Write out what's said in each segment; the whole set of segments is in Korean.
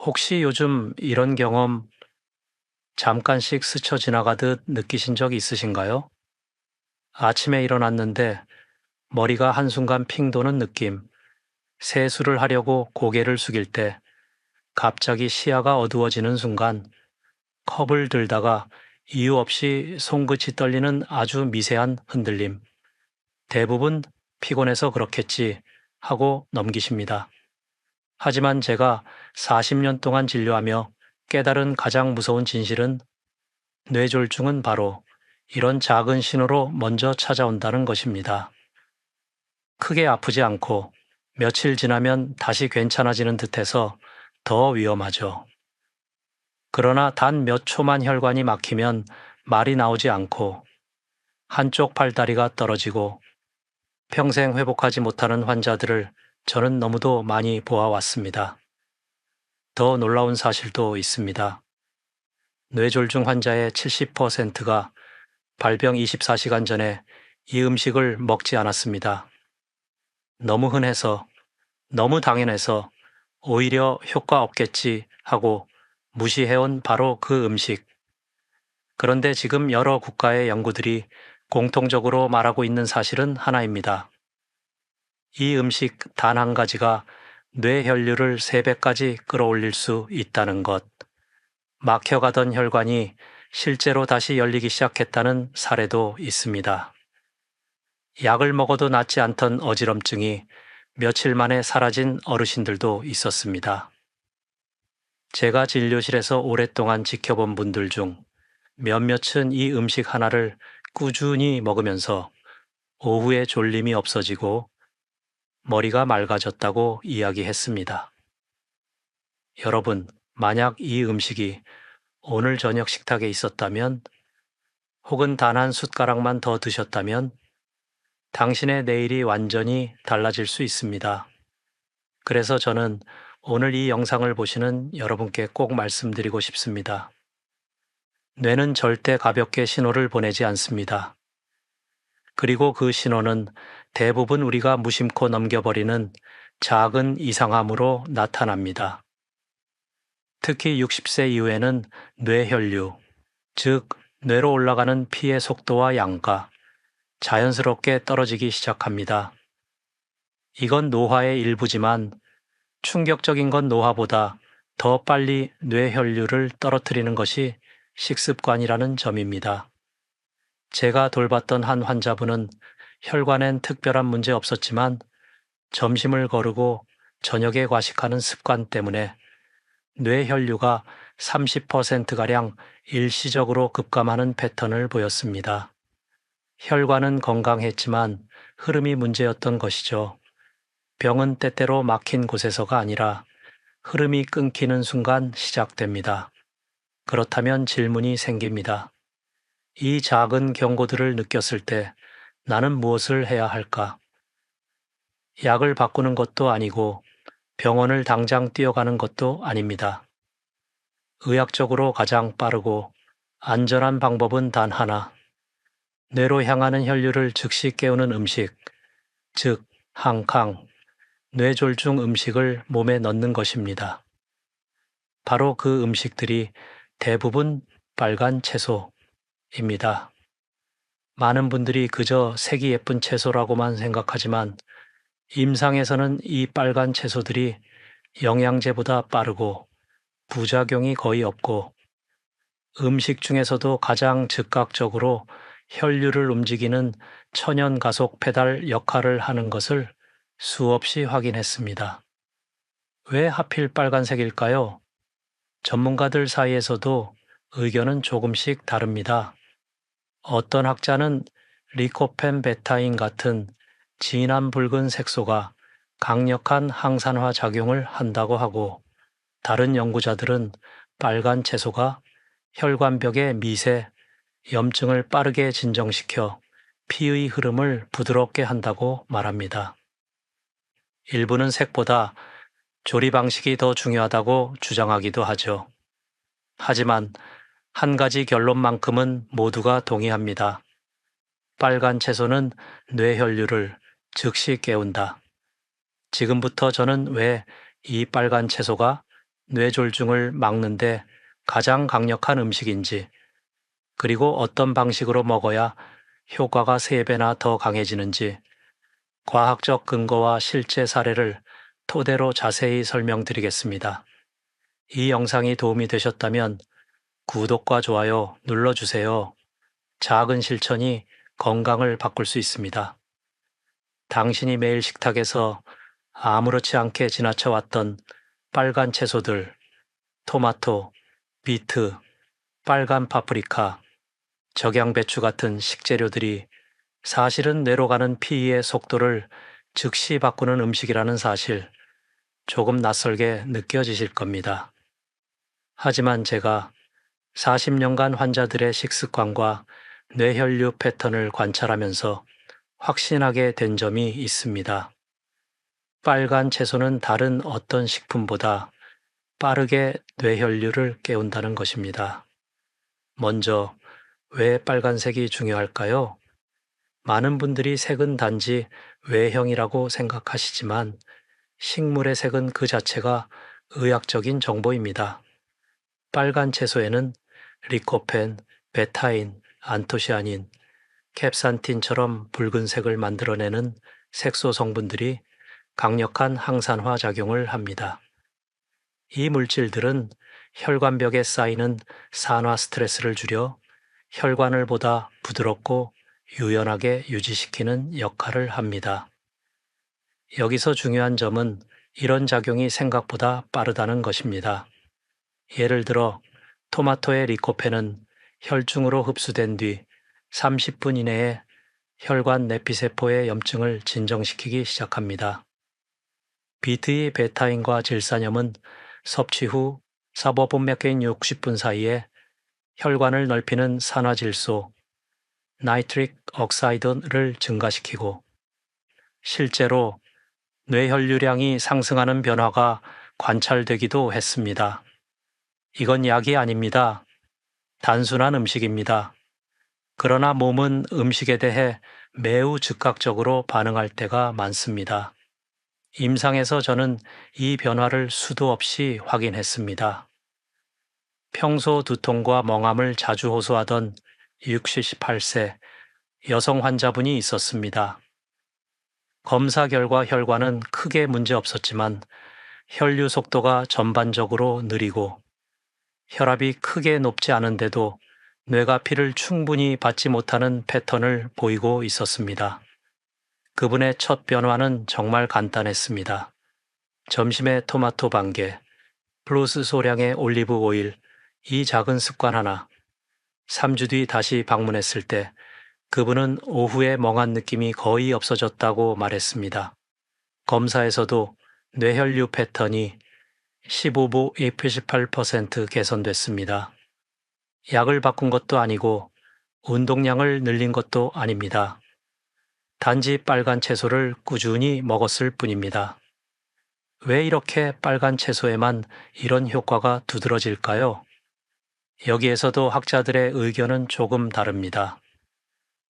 혹시 요즘 이런 경험 잠깐씩 스쳐 지나가듯 느끼신 적 있으신가요? 아침에 일어났는데 머리가 한순간 핑 도는 느낌, 세수를 하려고 고개를 숙일 때 갑자기 시야가 어두워지는 순간, 컵을 들다가 이유 없이 손끝이 떨리는 아주 미세한 흔들림. 대부분 피곤해서 그렇겠지 하고 넘기십니다. 하지만 제가 40년 동안 진료하며 깨달은 가장 무서운 진실은 뇌졸중은 바로 이런 작은 신호로 먼저 찾아온다는 것입니다. 크게 아프지 않고 며칠 지나면 다시 괜찮아지는 듯해서 더 위험하죠. 그러나 단 몇 초만 혈관이 막히면 말이 나오지 않고 한쪽 팔다리가 떨어지고 평생 회복하지 못하는 환자들을 저는 너무도 많이 보아왔습니다. 더 놀라운 사실도 있습니다. 뇌졸중 환자의 70%가 발병 24시간 전에 이 음식을 먹지 않았습니다. 너무 흔해서, 너무 당연해서 오히려 효과 없겠지 하고 무시해온 바로 그 음식. 그런데 지금 여러 국가의 연구들이 공통적으로 말하고 있는 사실은 하나입니다. 이 음식 단 한 가지가 뇌 혈류를 3배까지 끌어올릴 수 있다는 것. 막혀가던 혈관이 실제로 다시 열리기 시작했다는 사례도 있습니다. 약을 먹어도 낫지 않던 어지럼증이 며칠 만에 사라진 어르신들도 있었습니다. 제가 진료실에서 오랫동안 지켜본 분들 중 몇몇은 이 음식 하나를 꾸준히 먹으면서 오후에 졸림이 없어지고 머리가 맑아졌다고 이야기했습니다. 여러분, 만약 이 음식이 오늘 저녁 식탁에 있었다면, 혹은 단 한 숟가락만 더 드셨다면, 당신의 내일이 완전히 달라질 수 있습니다. 그래서 저는 오늘 이 영상을 보시는 여러분께 꼭 말씀드리고 싶습니다. 뇌는 절대 가볍게 신호를 보내지 않습니다. 그리고 그 신호는 대부분 우리가 무심코 넘겨버리는 작은 이상함으로 나타납니다. 특히 60세 이후에는 뇌혈류, 즉 뇌로 올라가는 피의 속도와 양가, 자연스럽게 떨어지기 시작합니다. 이건 노화의 일부지만 충격적인 건 노화보다 더 빨리 뇌혈류를 떨어뜨리는 것이 식습관이라는 점입니다. 제가 돌봤던 한 환자분은 혈관엔 특별한 문제 없었지만 점심을 거르고 저녁에 과식하는 습관 때문에 뇌혈류가 30%가량 일시적으로 급감하는 패턴을 보였습니다. 혈관은 건강했지만 흐름이 문제였던 것이죠. 병은 때때로 막힌 곳에서가 아니라 흐름이 끊기는 순간 시작됩니다. 그렇다면 질문이 생깁니다. 이 작은 경고들을 느꼈을 때 나는 무엇을 해야 할까? 약을 바꾸는 것도 아니고 병원을 당장 뛰어가는 것도 아닙니다. 의학적으로 가장 빠르고 안전한 방법은 단 하나. 뇌로 향하는 혈류를 즉시 깨우는 음식, 즉 항강, 뇌졸중 음식을 몸에 넣는 것입니다. 바로 그 음식들이 대부분 빨간 채소입니다. 많은 분들이 그저 색이 예쁜 채소라고만 생각하지만 임상에서는 이 빨간 채소들이 영양제보다 빠르고 부작용이 거의 없고 음식 중에서도 가장 즉각적으로 혈류를 움직이는 천연 가속 페달 역할을 하는 것을 수없이 확인했습니다. 왜 하필 빨간색일까요? 전문가들 사이에서도 의견은 조금씩 다릅니다. 어떤 학자는 리코펜 베타인 같은 진한 붉은 색소가 강력한 항산화 작용을 한다고 하고, 다른 연구자들은 빨간 채소가 혈관벽의 미세 염증을 빠르게 진정시켜 피의 흐름을 부드럽게 한다고 말합니다. 일부는 색보다 조리 방식이 더 중요하다고 주장하기도 하죠. 하지만 한 가지 결론만큼은 모두가 동의합니다. 빨간 채소는 뇌혈류를 즉시 깨운다. 지금부터 저는 왜 이 빨간 채소가 뇌졸중을 막는데 가장 강력한 음식인지, 그리고 어떤 방식으로 먹어야 효과가 3배나 더 강해지는지 과학적 근거와 실제 사례를 토대로 자세히 설명드리겠습니다. 이 영상이 도움이 되셨다면 구독과 좋아요 눌러주세요. 작은 실천이 건강을 바꿀 수 있습니다. 당신이 매일 식탁에서 아무렇지 않게 지나쳐왔던 빨간 채소들, 토마토, 비트, 빨간 파프리카, 적양배추 같은 식재료들이 사실은 뇌로 가는 피의 속도를 즉시 바꾸는 음식이라는 사실, 조금 낯설게 느껴지실 겁니다. 하지만 제가 40년간 환자들의 식습관과 뇌혈류 패턴을 관찰하면서 확신하게 된 점이 있습니다. 빨간 채소는 다른 어떤 식품보다 빠르게 뇌혈류를 깨운다는 것입니다. 먼저, 왜 빨간색이 중요할까요? 많은 분들이 색은 단지 외형이라고 생각하시지만 식물의 색은 그 자체가 의학적인 정보입니다. 빨간 채소에는 리코펜, 베타인, 안토시아닌, 캡산틴처럼 붉은색을 만들어내는 색소 성분들이 강력한 항산화 작용을 합니다. 이 물질들은 혈관벽에 쌓이는 산화 스트레스를 줄여 혈관을 보다 부드럽고 유연하게 유지시키는 역할을 합니다. 여기서 중요한 점은 이런 작용이 생각보다 빠르다는 것입니다. 예를 들어 토마토의 리코펜은 혈중으로 흡수된 뒤 30분 이내에 혈관 내피세포의 염증을 진정시키기 시작합니다. 비트의 베타인과 질산염은 섭취 후 사법분맥인 60분 사이에 혈관을 넓히는 산화질소, 나이트릭 억사이드를 증가시키고 실제로 뇌혈류량이 상승하는 변화가 관찰되기도 했습니다. 이건 약이 아닙니다. 단순한 음식입니다. 그러나 몸은 음식에 대해 매우 즉각적으로 반응할 때가 많습니다. 임상에서 저는 이 변화를 수도 없이 확인했습니다. 평소 두통과 멍함을 자주 호소하던 68세 여성 환자분이 있었습니다. 검사 결과 혈관은 크게 문제 없었지만 혈류 속도가 전반적으로 느리고 혈압이 크게 높지 않은데도 뇌가 피를 충분히 받지 못하는 패턴을 보이고 있었습니다. 그분의 첫 변화는 정말 간단했습니다. 점심에 토마토 반 개, 플러스 소량의 올리브 오일, 이 작은 습관 하나. 3주 뒤 다시 방문했을 때 그분은 오후에 멍한 느낌이 거의 없어졌다고 말했습니다. 검사에서도 뇌혈류 패턴이 15부 28% 개선됐습니다. 약을 바꾼 것도 아니고 운동량을 늘린 것도 아닙니다. 단지 빨간 채소를 꾸준히 먹었을 뿐입니다. 왜 이렇게 빨간 채소에만 이런 효과가 두드러질까요? 여기에서도 학자들의 의견은 조금 다릅니다.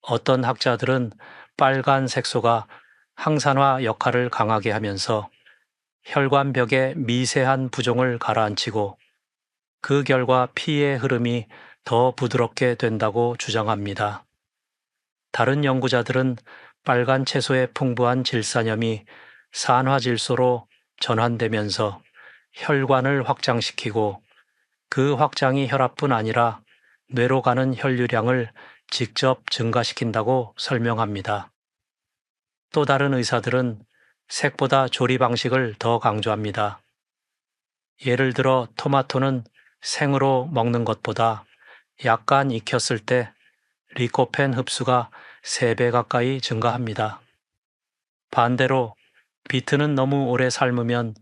어떤 학자들은 빨간 색소가 항산화 역할을 강하게 하면서 혈관벽의 미세한 부종을 가라앉히고 그 결과 피의 흐름이 더 부드럽게 된다고 주장합니다. 다른 연구자들은 빨간 채소의 풍부한 질산염이 산화질소로 전환되면서 혈관을 확장시키고 그 확장이 혈압뿐 아니라 뇌로 가는 혈류량을 직접 증가시킨다고 설명합니다. 또 다른 의사들은 색보다 조리 방식을 더 강조합니다. 예를 들어 토마토는 생으로 먹는 것보다 약간 익혔을 때 리코펜 흡수가 3배 가까이 증가합니다. 반대로 비트는 너무 오래 삶으면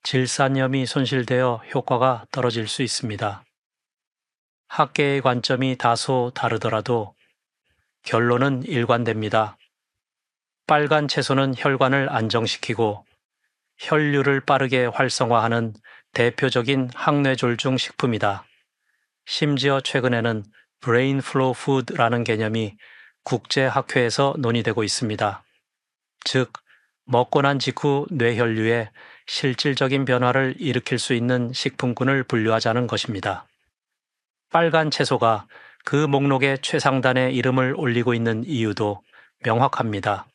질산염이 손실되어 효과가 떨어질 수 있습니다. 학계의 관점이 다소 다르더라도 결론은 일관됩니다. 빨간 채소는 혈관을 안정시키고 혈류를 빠르게 활성화하는 대표적인 항뇌졸중 식품이다. 심지어 최근에는 브레인 플로우 푸드라는 개념이 국제학회에서 논의되고 있습니다. 즉, 먹고 난 직후 뇌혈류에 실질적인 변화를 일으킬 수 있는 식품군을 분류하자는 것입니다. 빨간 채소가 그 목록에 최상단에 이름을 올리고 있는 이유도 명확합니다.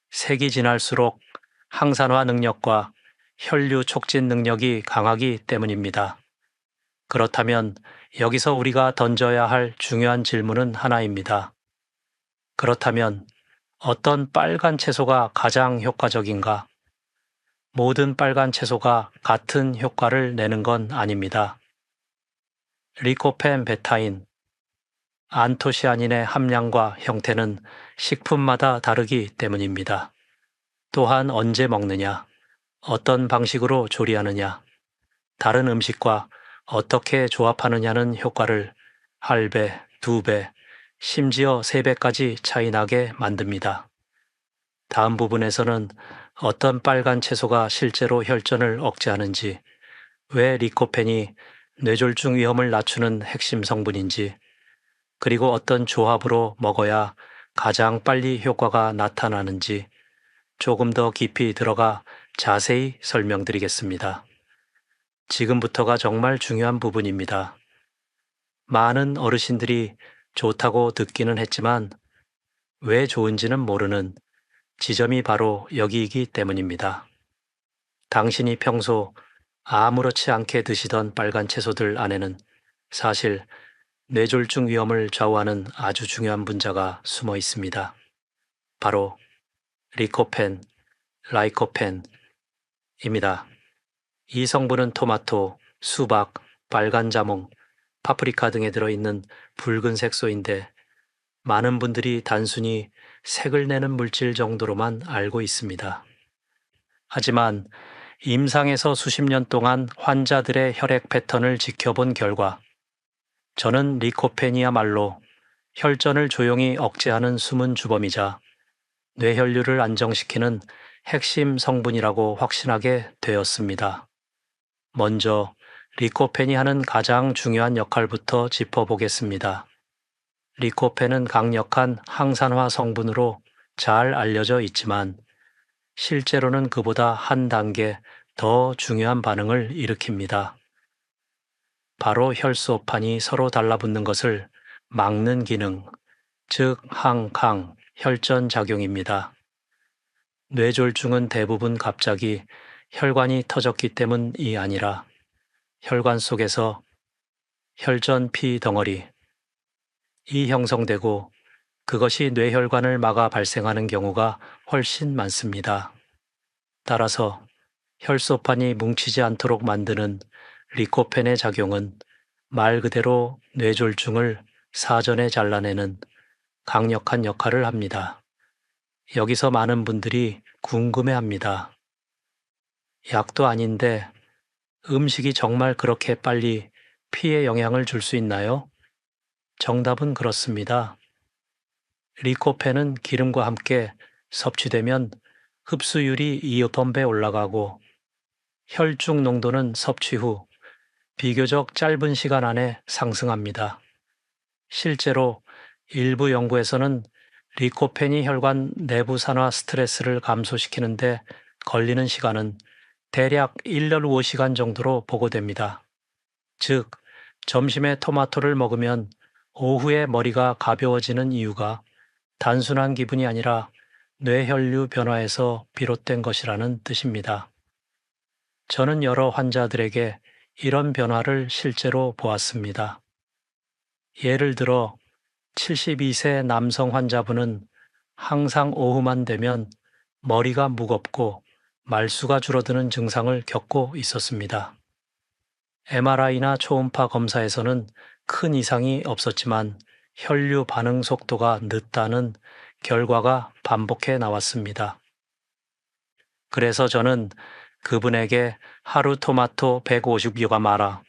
색이 진할수록 항산화 능력과 혈류 촉진 능력이 강하기 때문입니다. 그렇다면 여기서 우리가 던져야 할 중요한 질문은 하나입니다. 그렇다면 어떤 빨간 채소가 가장 효과적인가? 모든 빨간 채소가 같은 효과를 내는 건 아닙니다. 리코펜 베타인, 안토시아닌의 함량과 형태는 식품마다 다르기 때문입니다. 또한 언제 먹느냐, 어떤 방식으로 조리하느냐, 다른 음식과 어떻게 조합하느냐는 효과를 1배, 2배, 심지어 3배까지 차이 나게 만듭니다. 다음 부분에서는 어떤 빨간 채소가 실제로 혈전을 억제하는지, 왜 리코펜이 뇌졸중 위험을 낮추는 핵심 성분인지, 그리고 어떤 조합으로 먹어야 가장 빨리 효과가 나타나는지 조금 더 깊이 들어가 자세히 설명드리겠습니다. 지금부터가 정말 중요한 부분입니다. 많은 어르신들이 좋다고 듣기는 했지만 왜 좋은지는 모르는 지점이 바로 여기이기 때문입니다. 당신이 평소 아무렇지 않게 드시던 빨간 채소들 안에는 사실 뇌졸중 위험을 좌우하는 아주 중요한 분자가 숨어 있습니다. 바로 리코펜, 라이코펜입니다. 이 성분은 토마토, 수박, 빨간 자몽, 파프리카 등에 들어있는 붉은 색소인데 많은 분들이 단순히 색을 내는 물질 정도로만 알고 있습니다. 하지만 임상에서 수십 년 동안 환자들의 혈액 패턴을 지켜본 결과 저는 리코펜이야말로 혈전을 조용히 억제하는 숨은 주범이자 뇌혈류를 안정시키는 핵심 성분이라고 확신하게 되었습니다. 먼저 리코펜이 하는 가장 중요한 역할부터 짚어보겠습니다. 리코펜은 강력한 항산화 성분으로 잘 알려져 있지만 실제로는 그보다 한 단계 더 중요한 반응을 일으킵니다. 바로 혈소판이 서로 달라붙는 것을 막는 기능, 즉 항강, 혈전 작용입니다. 뇌졸중은 대부분 갑자기 혈관이 터졌기 때문이 아니라 혈관 속에서 혈전 피 덩어리, 이 형성되고 그것이 뇌혈관을 막아 발생하는 경우가 훨씬 많습니다. 따라서 혈소판이 뭉치지 않도록 만드는 리코펜의 작용은 말 그대로 뇌졸중을 사전에 잘라내는 강력한 역할을 합니다. 여기서 많은 분들이 궁금해합니다. 약도 아닌데 음식이 정말 그렇게 빨리 피에 영향을 줄 수 있나요? 정답은 그렇습니다. 리코펜은 기름과 함께 섭취되면 흡수율이 2배 올라가고 혈중 농도는 섭취 후 비교적 짧은 시간 안에 상승합니다. 실제로 일부 연구에서는 리코펜이 혈관 내부 산화 스트레스를 감소시키는데 걸리는 시간은 대략 1년 5시간 정도로 보고됩니다. 즉, 점심에 토마토를 먹으면 오후에 머리가 가벼워지는 이유가 단순한 기분이 아니라 뇌혈류 변화에서 비롯된 것이라는 뜻입니다. 저는 여러 환자들에게 이런 변화를 실제로 보았습니다. 예를 들어 72세 남성 환자분은 항상 오후만 되면 머리가 무겁고 말수가 줄어드는 증상을 겪고 있었습니다. MRI나 초음파 검사에서는 큰 이상이 없었지만 혈류 반응 속도가 늦다는 결과가 반복해 나왔습니다. 그래서 저는 그분에게 하루 토마토 150g 마라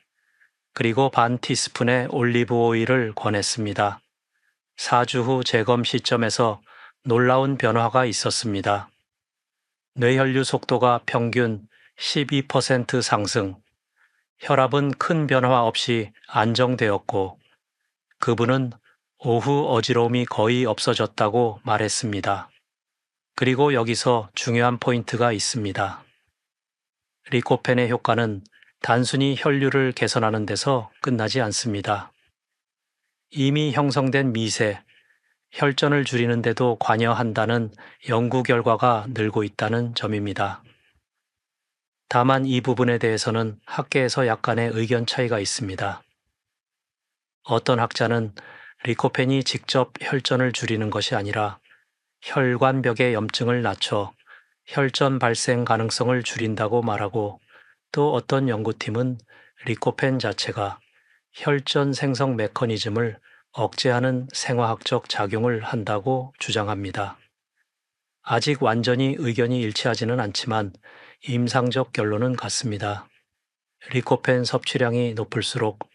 그리고 반 티스푼의 올리브 오일을 권했습니다. 4주 후 재검 시점에서 놀라운 변화가 있었습니다. 뇌혈류 속도가 평균 12% 상승, 혈압은 큰 변화 없이 안정되었고 그분은 오후 어지러움이 거의 없어졌다고 말했습니다. 그리고 여기서 중요한 포인트가 있습니다. 리코펜의 효과는 단순히 혈류를 개선하는 데서 끝나지 않습니다. 이미 형성된 미세, 혈전을 줄이는데도 관여한다는 연구 결과가 늘고 있다는 점입니다. 다만 이 부분에 대해서는 학계에서 약간의 의견 차이가 있습니다. 어떤 학자는 리코펜이 직접 혈전을 줄이는 것이 아니라 혈관벽의 염증을 낮춰 혈전 발생 가능성을 줄인다고 말하고, 또 어떤 연구팀은 리코펜 자체가 혈전 생성 메커니즘을 억제하는 생화학적 작용을 한다고 주장합니다. 아직 완전히 의견이 일치하지는 않지만 임상적 결론은 같습니다. 리코펜 섭취량이 높을수록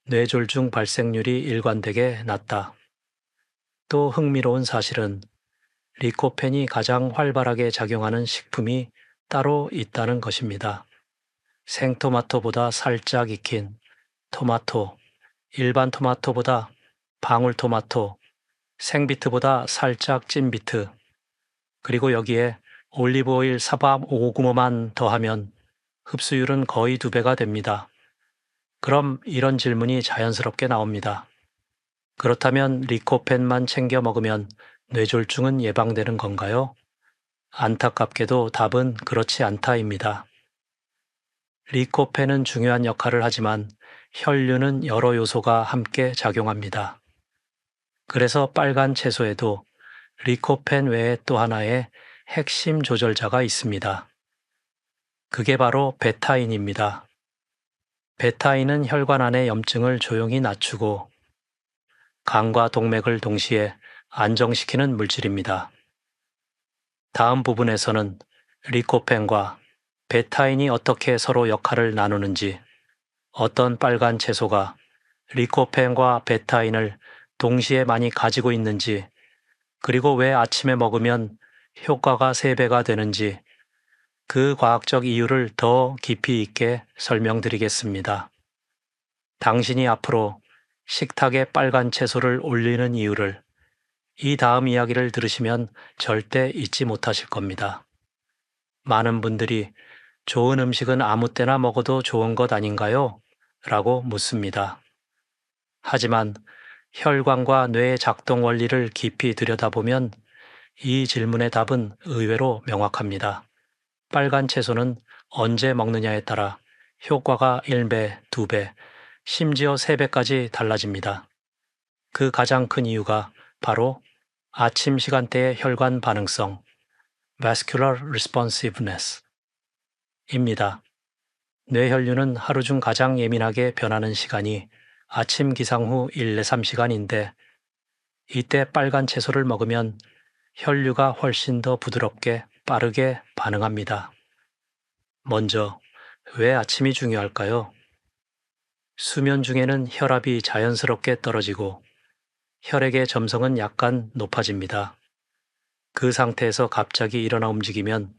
뇌졸중 발생률이 일관되게 낮다. 또 흥미로운 사실은 리코펜이 가장 활발하게 작용하는 식품이 따로 있다는 것입니다. 생토마토보다 살짝 익힌 토마토, 일반 토마토보다 방울토마토, 생비트보다 살짝 찐 비트, 그리고 여기에 올리브오일 사밥 5g만 더하면 흡수율은 거의 2배가 됩니다. 그럼 이런 질문이 자연스럽게 나옵니다. 그렇다면 리코펜만 챙겨 먹으면 뇌졸중은 예방되는 건가요? 안타깝게도 답은 그렇지 않다입니다. 리코펜은 중요한 역할을 하지만 혈류는 여러 요소가 함께 작용합니다. 그래서 빨간 채소에도 리코펜 외에 또 하나의 핵심 조절자가 있습니다. 그게 바로 베타인입니다. 베타인은 혈관 안의 염증을 조용히 낮추고 간과 동맥을 동시에 안정시키는 물질입니다. 다음 부분에서는 리코펜과 베타인이 어떻게 서로 역할을 나누는지, 어떤 빨간 채소가 리코펜과 베타인을 동시에 많이 가지고 있는지, 그리고 왜 아침에 먹으면 효과가 3배가 되는지, 그 과학적 이유를 더 깊이 있게 설명드리겠습니다. 당신이 앞으로 식탁에 빨간 채소를 올리는 이유를 이 다음 이야기를 들으시면 절대 잊지 못하실 겁니다. 많은 분들이 좋은 음식은 아무 때나 먹어도 좋은 것 아닌가요? 라고 묻습니다. 하지만 혈관과 뇌의 작동 원리를 깊이 들여다보면 이 질문의 답은 의외로 명확합니다. 빨간 채소는 언제 먹느냐에 따라 효과가 1배, 2배, 심지어 3배까지 달라집니다. 그 가장 큰 이유가 바로 아침 시간대의 혈관 반응성, vascular responsiveness 입니다. 뇌혈류는 하루 중 가장 예민하게 변하는 시간이 아침 기상 후 1, 3시간인데, 이때 빨간 채소를 먹으면 혈류가 훨씬 더 부드럽게 빠르게 반응합니다. 먼저, 왜 아침이 중요할까요? 수면 중에는 혈압이 자연스럽게 떨어지고 혈액의 점성은 약간 높아집니다. 그 상태에서 갑자기 일어나 움직이면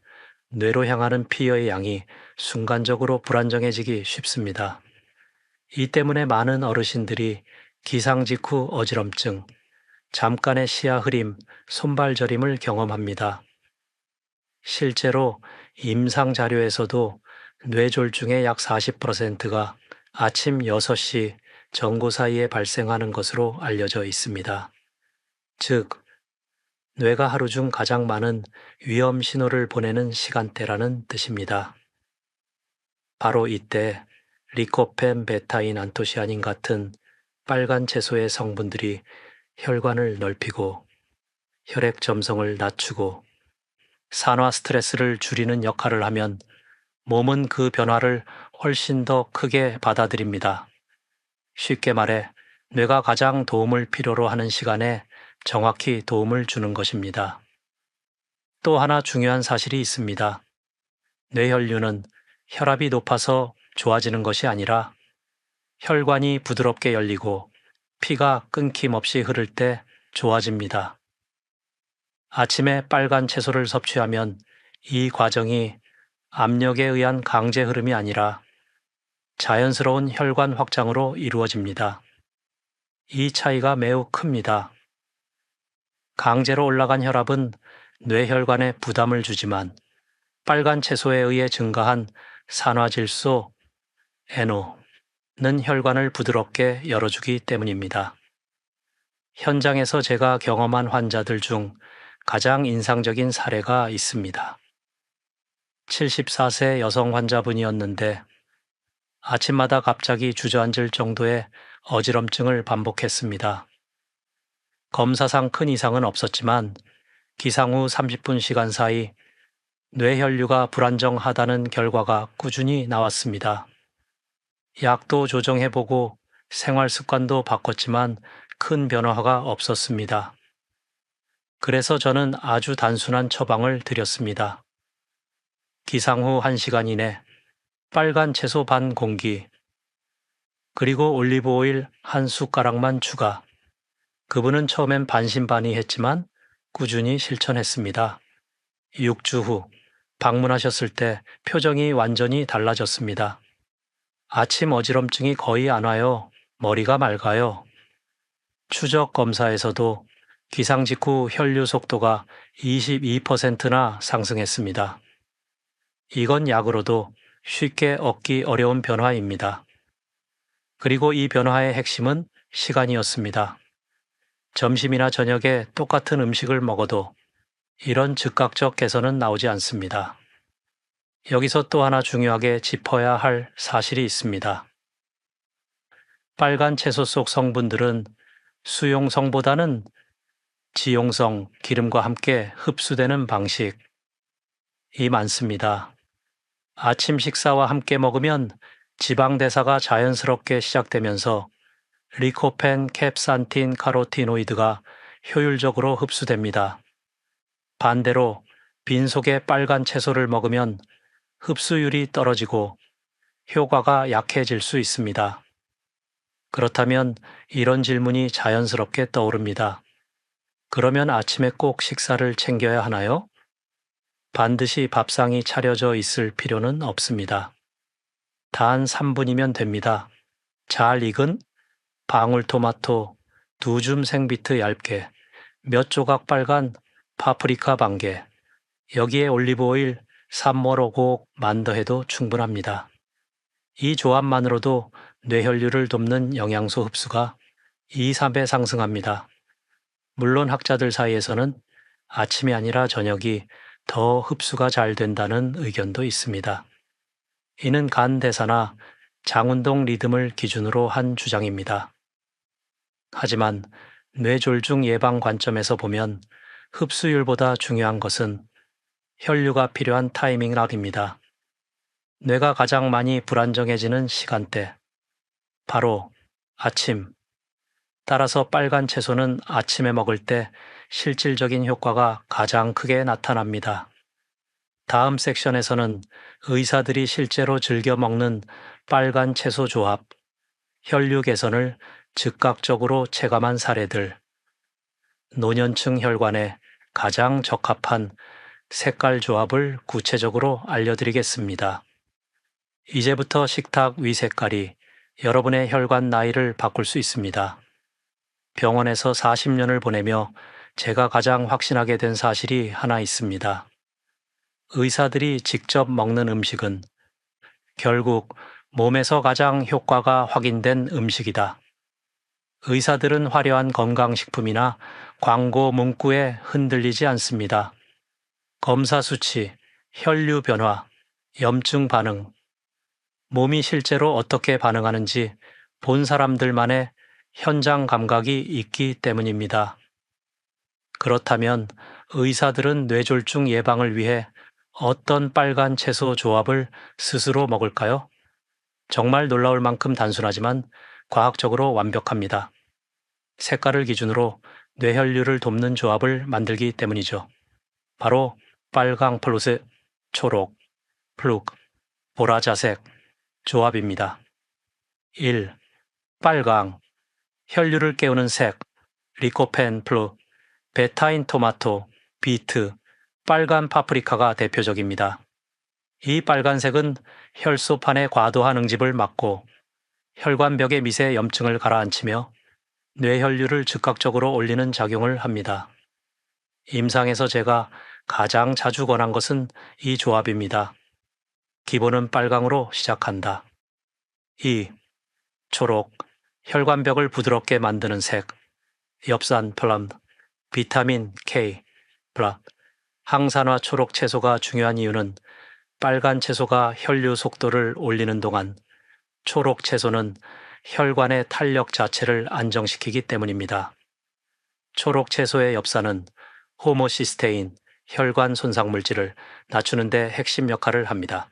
뇌로 향하는 피의 양이 순간적으로 불안정해지기 쉽습니다. 이 때문에 많은 어르신들이 기상 직후 어지럼증, 잠깐의 시야 흐림, 손발 저림을 경험합니다. 실제로 임상 자료에서도 뇌졸중의 약 40%가 아침 6시 정고 사이에 발생하는 것으로 알려져 있습니다. 즉, 뇌가 하루 중 가장 많은 위험 신호를 보내는 시간대라는 뜻입니다. 바로 이때 리코펜, 베타인, 안토시아닌 같은 빨간 채소의 성분들이 혈관을 넓히고 혈액 점성을 낮추고 산화 스트레스를 줄이는 역할을 하면 몸은 그 변화를 훨씬 더 크게 받아들입니다. 쉽게 말해 뇌가 가장 도움을 필요로 하는 시간에 정확히 도움을 주는 것입니다. 또 하나 중요한 사실이 있습니다. 뇌혈류는 혈압이 높아서 좋아지는 것이 아니라 혈관이 부드럽게 열리고 피가 끊김없이 흐를 때 좋아집니다. 아침에 빨간 채소를 섭취하면 이 과정이 압력에 의한 강제 흐름이 아니라 자연스러운 혈관 확장으로 이루어집니다. 이 차이가 매우 큽니다. 강제로 올라간 혈압은 뇌혈관에 부담을 주지만 빨간 채소에 의해 증가한 산화질소 NO는 혈관을 부드럽게 열어주기 때문입니다. 현장에서 제가 경험한 환자들 중 가장 인상적인 사례가 있습니다. 74세 여성 환자분이었는데 아침마다 갑자기 주저앉을 정도의 어지럼증을 반복했습니다. 검사상 큰 이상은 없었지만 기상 후 30분 시간 사이 뇌혈류가 불안정하다는 결과가 꾸준히 나왔습니다. 약도 조정해보고 생활 습관도 바꿨지만 큰 변화가 없었습니다. 그래서 저는 아주 단순한 처방을 드렸습니다. 기상 후 1시간 이내 빨간 채소 반 공기, 그리고 올리브 오일 한 숟가락만 추가. 그분은 처음엔 반신반의했지만 꾸준히 실천했습니다. 6주 후 방문하셨을 때 표정이 완전히 달라졌습니다. 아침 어지럼증이 거의 안 와요. 머리가 맑아요. 추적 검사에서도 기상 직후 혈류 속도가 22%나 상승했습니다. 이건 약으로도 쉽게 얻기 어려운 변화입니다. 그리고 이 변화의 핵심은 시간이었습니다. 점심이나 저녁에 똑같은 음식을 먹어도 이런 즉각적 개선은 나오지 않습니다. 여기서 또 하나 중요하게 짚어야 할 사실이 있습니다. 빨간 채소 속 성분들은 수용성보다는 지용성, 기름과 함께 흡수되는 방식이 많습니다. 아침 식사와 함께 먹으면 지방 대사가 자연스럽게 시작되면서 리코펜, 캡산틴, 카로티노이드가 효율적으로 흡수됩니다. 반대로 빈속에 빨간 채소를 먹으면 흡수율이 떨어지고 효과가 약해질 수 있습니다. 그렇다면 이런 질문이 자연스럽게 떠오릅니다. 그러면 아침에 꼭 식사를 챙겨야 하나요? 반드시 밥상이 차려져 있을 필요는 없습니다. 단 3분이면 됩니다. 잘 익은 방울토마토 2줌 생비트 얇게, 몇 조각 빨간 파프리카 반개, 여기에 올리브오일 3모로곡 만더해도 충분합니다. 이 조합만으로도 뇌혈류를 돕는 영양소 흡수가 2, 3배 상승합니다. 물론 학자들 사이에서는 아침이 아니라 저녁이 더 흡수가 잘 된다는 의견도 있습니다. 이는 간 대사나 장운동 리듬을 기준으로 한 주장입니다. 하지만 뇌졸중 예방 관점에서 보면 흡수율보다 중요한 것은 혈류가 필요한 타이밍락입니다. 뇌가 가장 많이 불안정해지는 시간대, 바로 아침. 따라서 빨간 채소는 아침에 먹을 때 실질적인 효과가 가장 크게 나타납니다. 다음 섹션에서는 의사들이 실제로 즐겨 먹는 빨간 채소 조합, 혈류 개선을 즉각적으로 체감한 사례들, 노년층 혈관에 가장 적합한 색깔 조합을 구체적으로 알려드리겠습니다. 이제부터 식탁 위 색깔이 여러분의 혈관 나이를 바꿀 수 있습니다. 병원에서 40년을 보내며 제가 가장 확신하게 된 사실이 하나 있습니다. 의사들이 직접 먹는 음식은 결국 몸에서 가장 효과가 확인된 음식이다. 의사들은 화려한 건강식품이나 광고 문구에 흔들리지 않습니다. 검사 수치, 혈류 변화, 염증 반응, 몸이 실제로 어떻게 반응하는지 본 사람들만의 현장 감각이 있기 때문입니다. 그렇다면 의사들은 뇌졸중 예방을 위해 어떤 빨간 채소 조합을 스스로 먹을까요? 정말 놀라울 만큼 단순하지만 과학적으로 완벽합니다. 색깔을 기준으로 뇌혈류를 돕는 조합을 만들기 때문이죠. 바로 빨강 플러스 초록, 플룩, 보라자색 조합입니다. 1. 빨강, 혈류를 깨우는 색, 리코펜 플루, 베타인 토마토, 비트, 빨간 파프리카가 대표적입니다. 이 빨간색은 혈소판의 과도한 응집을 막고 혈관벽의 미세 염증을 가라앉히며 뇌혈류를 즉각적으로 올리는 작용을 합니다. 임상에서 제가 가장 자주 권한 것은 이 조합입니다. 기본은 빨강으로 시작한다. 2. 초록, 혈관벽을 부드럽게 만드는 색, 엽산 플럼, 비타민 K, 블락, 항산화 초록 채소가 중요한 이유는 빨간 채소가 혈류 속도를 올리는 동안 초록 채소는 혈관의 탄력 자체를 안정시키기 때문입니다. 초록 채소의 엽산은 호모시스테인, 혈관 손상 물질을 낮추는 데 핵심 역할을 합니다.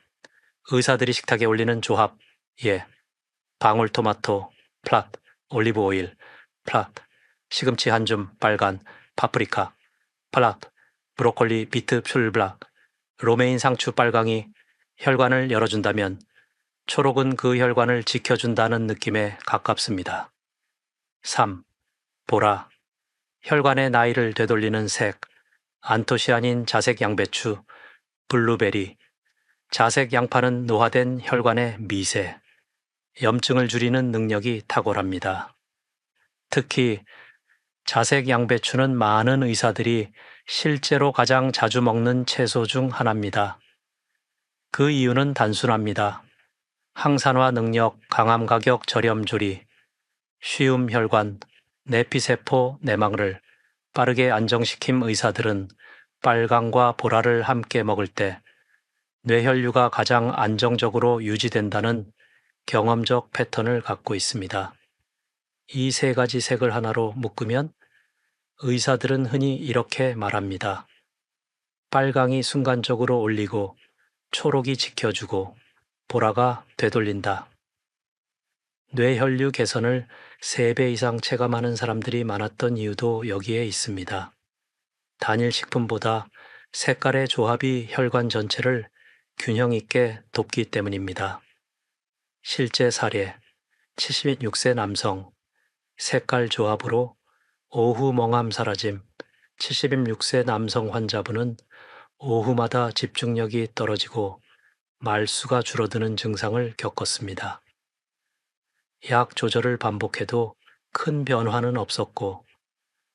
의사들이 식탁에 올리는 조합, 예. 방울토마토, 플랏, 올리브 오일, 플랏, 시금치 한 줌, 빨간, 파프리카, 플랏, 브로콜리, 비트, 풀블락, 로메인 상추 빨강이 혈관을 열어준다면 초록은 그 혈관을 지켜준다는 느낌에 가깝습니다. 3. 보라, 혈관의 나이를 되돌리는 색, 안토시아닌 자색 양배추, 블루베리, 자색 양파는 노화된 혈관의 미세, 염증을 줄이는 능력이 탁월합니다. 특히 자색 양배추는 많은 의사들이 실제로 가장 자주 먹는 채소 중 하나입니다. 그 이유는 단순합니다. 항산화 능력, 강함 가격, 저렴 조리, 쉬움 혈관, 내피세포 내막을 빠르게 안정시킴 의사들은 빨강과 보라를 함께 먹을 때 뇌혈류가 가장 안정적으로 유지된다는 경험적 패턴을 갖고 있습니다. 이 세 가지 색을 하나로 묶으면 의사들은 흔히 이렇게 말합니다. 빨강이 순간적으로 올리고 초록이 지켜주고 보라가 되돌린다. 뇌혈류 개선을 3배 이상 체감하는 사람들이 많았던 이유도 여기에 있습니다. 단일 식품보다 색깔의 조합이 혈관 전체를 균형 있게 돕기 때문입니다. 실제 사례, 76세 남성, 색깔 조합으로 오후 멍함 사라짐, 76세 남성 환자분은 오후마다 집중력이 떨어지고 말수가 줄어드는 증상을 겪었습니다. 약 조절을 반복해도 큰 변화는 없었고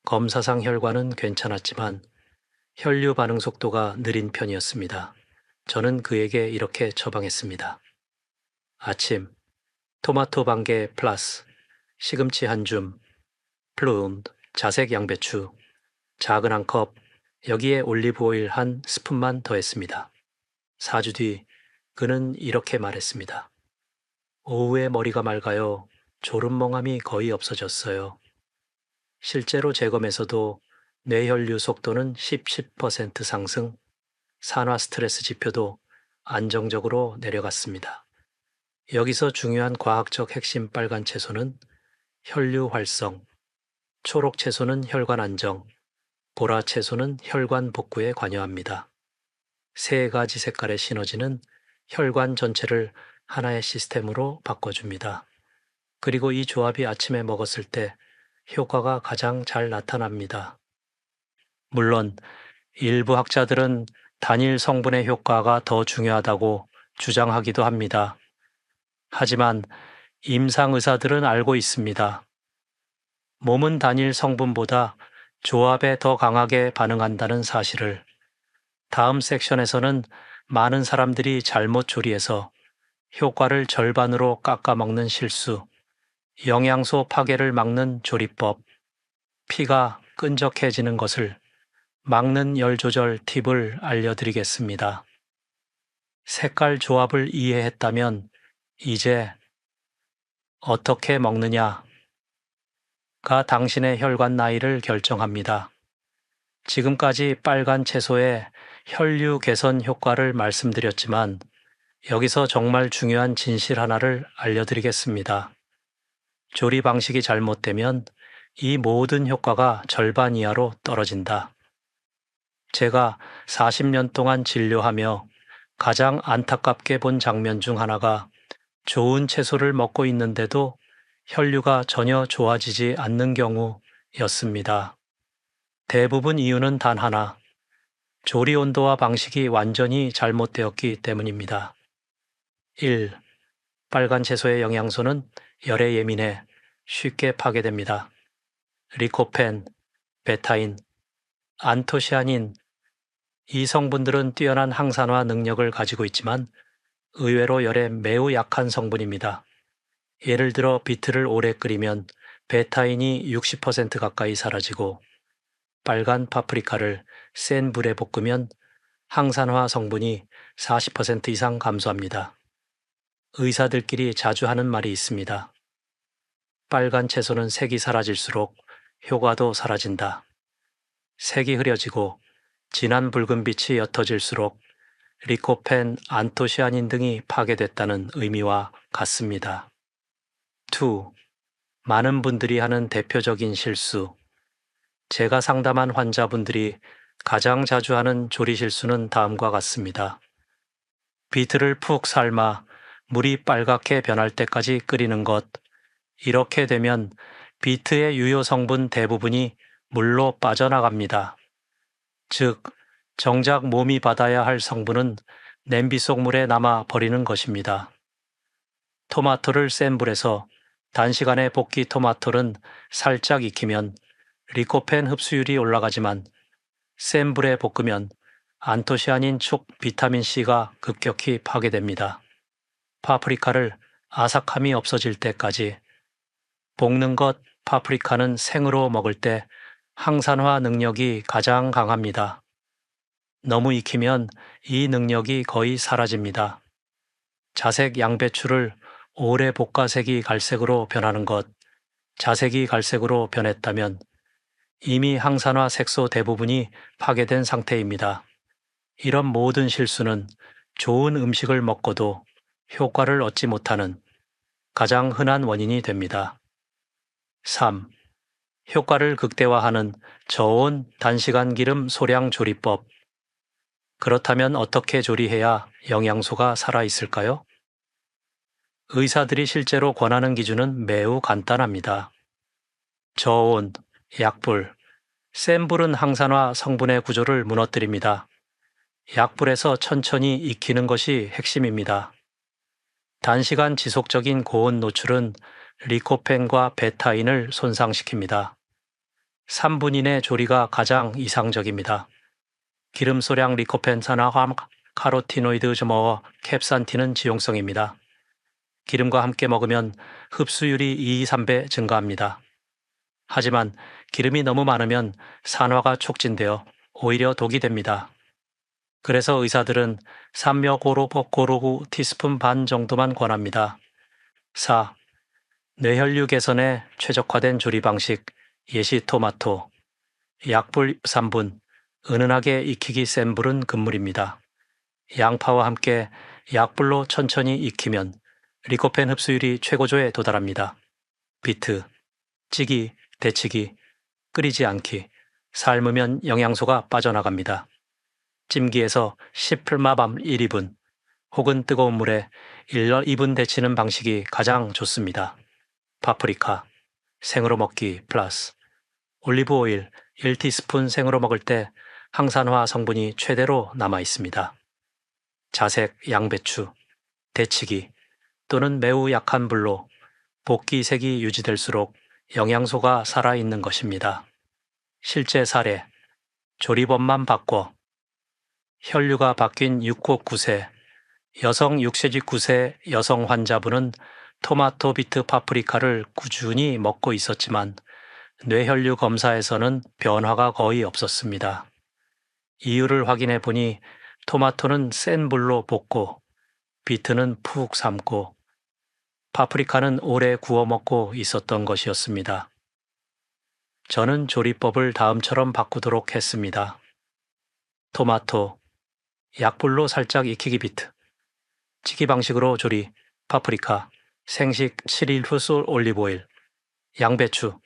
검사상 혈관은 괜찮았지만 혈류 반응 속도가 느린 편이었습니다. 저는 그에게 이렇게 처방했습니다. 아침, 토마토 반개 플러스, 시금치 한 줌, 플룸, 자색 양배추, 작은 한 컵, 여기에 올리브 오일 한 스푼만 더했습니다. 4주 뒤 그는 이렇게 말했습니다. 오후에 머리가 맑아요. 졸음멍함이 거의 없어졌어요. 실제로 재검에서도 뇌혈류 속도는 10% 상승, 산화 스트레스 지표도 안정적으로 내려갔습니다. 여기서 중요한 과학적 핵심 빨간 채소는 혈류 활성, 초록 채소는 혈관 안정, 보라 채소는 혈관 복구에 관여합니다. 세 가지 색깔의 시너지는 혈관 전체를 하나의 시스템으로 바꿔줍니다. 그리고 이 조합이 아침에 먹었을 때 효과가 가장 잘 나타납니다. 물론 일부 학자들은 단일 성분의 효과가 더 중요하다고 주장하기도 합니다. 하지만 임상 의사들은 알고 있습니다. 몸은 단일 성분보다 조합에 더 강하게 반응한다는 사실을. 다음 섹션에서는 많은 사람들이 잘못 조리해서 효과를 절반으로 깎아 먹는 실수, 영양소 파괴를 막는 조리법, 피가 끈적해지는 것을 막는 열 조절 팁을 알려드리겠습니다. 색깔 조합을 이해했다면 이제 어떻게 먹느냐가 당신의 혈관 나이를 결정합니다. 지금까지 빨간 채소의 혈류 개선 효과를 말씀드렸지만 여기서 정말 중요한 진실 하나를 알려드리겠습니다. 조리 방식이 잘못되면 이 모든 효과가 절반 이하로 떨어진다. 제가 40년 동안 진료하며 가장 안타깝게 본 장면 중 하나가 좋은 채소를 먹고 있는데도 혈류가 전혀 좋아지지 않는 경우였습니다. 대부분 이유는 단 하나, 조리 온도와 방식이 완전히 잘못되었기 때문입니다. 1. 빨간 채소의 영양소는 열에 예민해 쉽게 파괴됩니다. 리코펜, 베타인, 안토시아닌. 이 성분들은 뛰어난 항산화 능력을 가지고 있지만 의외로 열에 매우 약한 성분입니다. 예를 들어 비트를 오래 끓이면 베타인이 60% 가까이 사라지고 빨간 파프리카를 센 불에 볶으면 항산화 성분이 40% 이상 감소합니다. 의사들끼리 자주 하는 말이 있습니다. 빨간 채소는 색이 사라질수록 효과도 사라진다. 색이 흐려지고 진한 붉은빛이 옅어질수록 리코펜, 안토시아닌 등이 파괴됐다는 의미와 같습니다. 2. 많은 분들이 하는 대표적인 실수. 제가 상담한 환자분들이 가장 자주 하는 조리 실수는 다음과 같습니다. 비트를 푹 삶아 물이 빨갛게 변할 때까지 끓이는 것. 이렇게 되면 비트의 유효 성분 대부분이 물로 빠져나갑니다. 즉, 정작 몸이 받아야 할 성분은 냄비 속 물에 남아 버리는 것입니다. 토마토를 센 불에서 단시간에 볶기 토마토는 살짝 익히면 리코펜 흡수율이 올라가지만 센 불에 볶으면 안토시아닌 촉 비타민C가 급격히 파괴됩니다. 파프리카를 아삭함이 없어질 때까지 볶는 것. 파프리카는 생으로 먹을 때 항산화 능력이 가장 강합니다. 너무 익히면 이 능력이 거의 사라집니다. 자색 양배추를 오래 볶아 색이 갈색으로 변하는 것. 자색이 갈색으로 변했다면 이미 항산화 색소 대부분이 파괴된 상태입니다. 이런 모든 실수는 좋은 음식을 먹고도 효과를 얻지 못하는 가장 흔한 원인이 됩니다. 3. 효과를 극대화하는 저온 단시간 기름 소량 조리법. 그렇다면 어떻게 조리해야 영양소가 살아있을까요? 의사들이 실제로 권하는 기준은 매우 간단합니다. 저온, 약불, 센 불은 항산화 성분의 구조를 무너뜨립니다. 약불에서 천천히 익히는 것이 핵심입니다. 단시간 지속적인 고온 노출은 리코펜과 베타인을 손상시킵니다. 3분 이내 조리가 가장 이상적입니다. 기름 소량 리코펜 산화함 카로티노이드 점어워 캡산틴은 지용성입니다. 기름과 함께 먹으면 흡수율이 2-3배 증가합니다. 하지만 기름이 너무 많으면 산화가 촉진되어 오히려 독이 됩니다. 그래서 의사들은 산며고루 티스푼 반 정도만 권합니다. 4. 뇌혈류 개선에 최적화된 조리 방식. 예시 토마토. 약불 3분. 은은하게 익히기 센 불은 금물입니다. 양파와 함께 약불로 천천히 익히면 리코펜 흡수율이 최고조에 도달합니다. 비트. 찌기, 데치기, 끓이지 않기. 삶으면 영양소가 빠져나갑니다. 찜기에서 10풀마밤 1-2분 혹은 뜨거운 물에 1-2분 데치는 방식이 가장 좋습니다. 파프리카. 생으로 먹기 플러스. 올리브 오일 1티스푼 생으로 먹을 때 항산화 성분이 최대로 남아 있습니다. 자색 양배추. 데치기 또는 매우 약한 불로 볶기 색이 유지될수록 영양소가 살아있는 것입니다. 실제 사례. 조리법만 바꿔. 혈류가 바뀐 6곡 9세, 여성 6세직 9세 여성 환자분은 토마토 비트 파프리카를 꾸준히 먹고 있었지만 뇌혈류 검사에서는 변화가 거의 없었습니다. 이유를 확인해 보니 토마토는 센 불로 볶고 비트는 푹 삶고 파프리카는 오래 구워 먹고 있었던 것이었습니다. 저는 조리법을 다음처럼 바꾸도록 했습니다. 토마토, 약불로 살짝 익히기 비트, 찌기 방식으로 조리, 파프리카, 생식 7일 후 쏠 올리브오일, 양배추,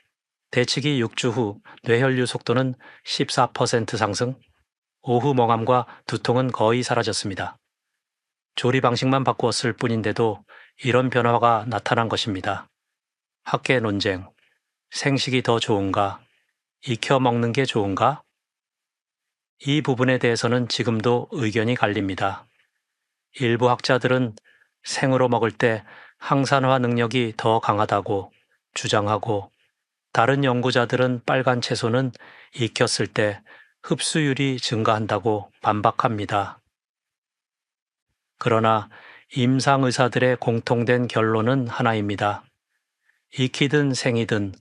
데치기 6주 후 뇌혈류 속도는 14% 상승, 오후 멍함과 두통은 거의 사라졌습니다. 조리 방식만 바꾸었을 뿐인데도 이런 변화가 나타난 것입니다. 학계 논쟁, 생식이 더 좋은가, 익혀 먹는 게 좋은가? 이 부분에 대해서는 지금도 의견이 갈립니다. 일부 학자들은 생으로 먹을 때 항산화 능력이 더 강하다고 주장하고 다른 연구자들은 빨간 채소는 익혔을 때 흡수율이 증가한다고 반박합니다. 그러나 임상 의사들의 공통된 결론은 하나입니다. 익히든 생이든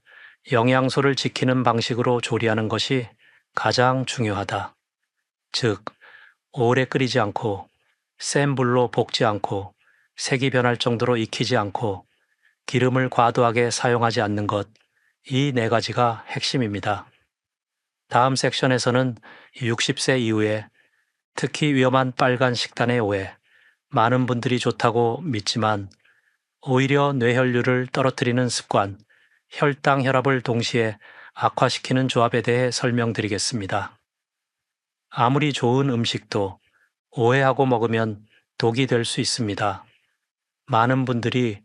영양소를 지키는 방식으로 조리하는 것이 가장 중요하다. 즉, 오래 끓이지 않고 센 불로 볶지 않고 색이 변할 정도로 익히지 않고 기름을 과도하게 사용하지 않는 것, 이 네 가지가 핵심입니다. 다음 섹션에서는 60세 이후에 특히 위험한 빨간 식단의 오해, 많은 분들이 좋다고 믿지만 오히려 뇌혈류를 떨어뜨리는 습관, 혈당 혈압을 동시에 악화시키는 조합에 대해 설명드리겠습니다. 아무리 좋은 음식도 오해하고 먹으면 독이 될 수 있습니다. 많은 분들이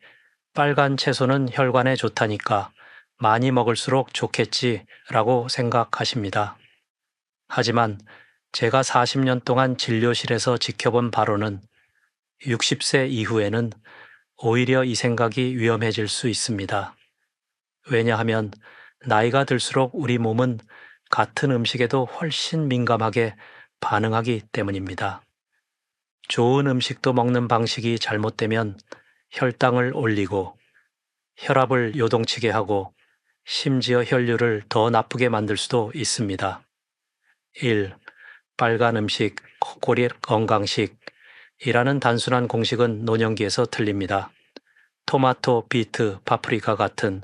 빨간 채소는 혈관에 좋다니까 많이 먹을수록 좋겠지라고 생각하십니다. 하지만 제가 40년 동안 진료실에서 지켜본 바로는 60세 이후에는 오히려 이 생각이 위험해질 수 있습니다. 왜냐하면 나이가 들수록 우리 몸은 같은 음식에도 훨씬 민감하게 반응하기 때문입니다. 좋은 음식도 먹는 방식이 잘못되면 혈당을 올리고 혈압을 요동치게 하고 심지어 혈류를 더 나쁘게 만들 수도 있습니다. 1. 빨간 음식, 코골이 건강식이라는 단순한 공식은 노년기에서 틀립니다. 토마토, 비트, 파프리카 같은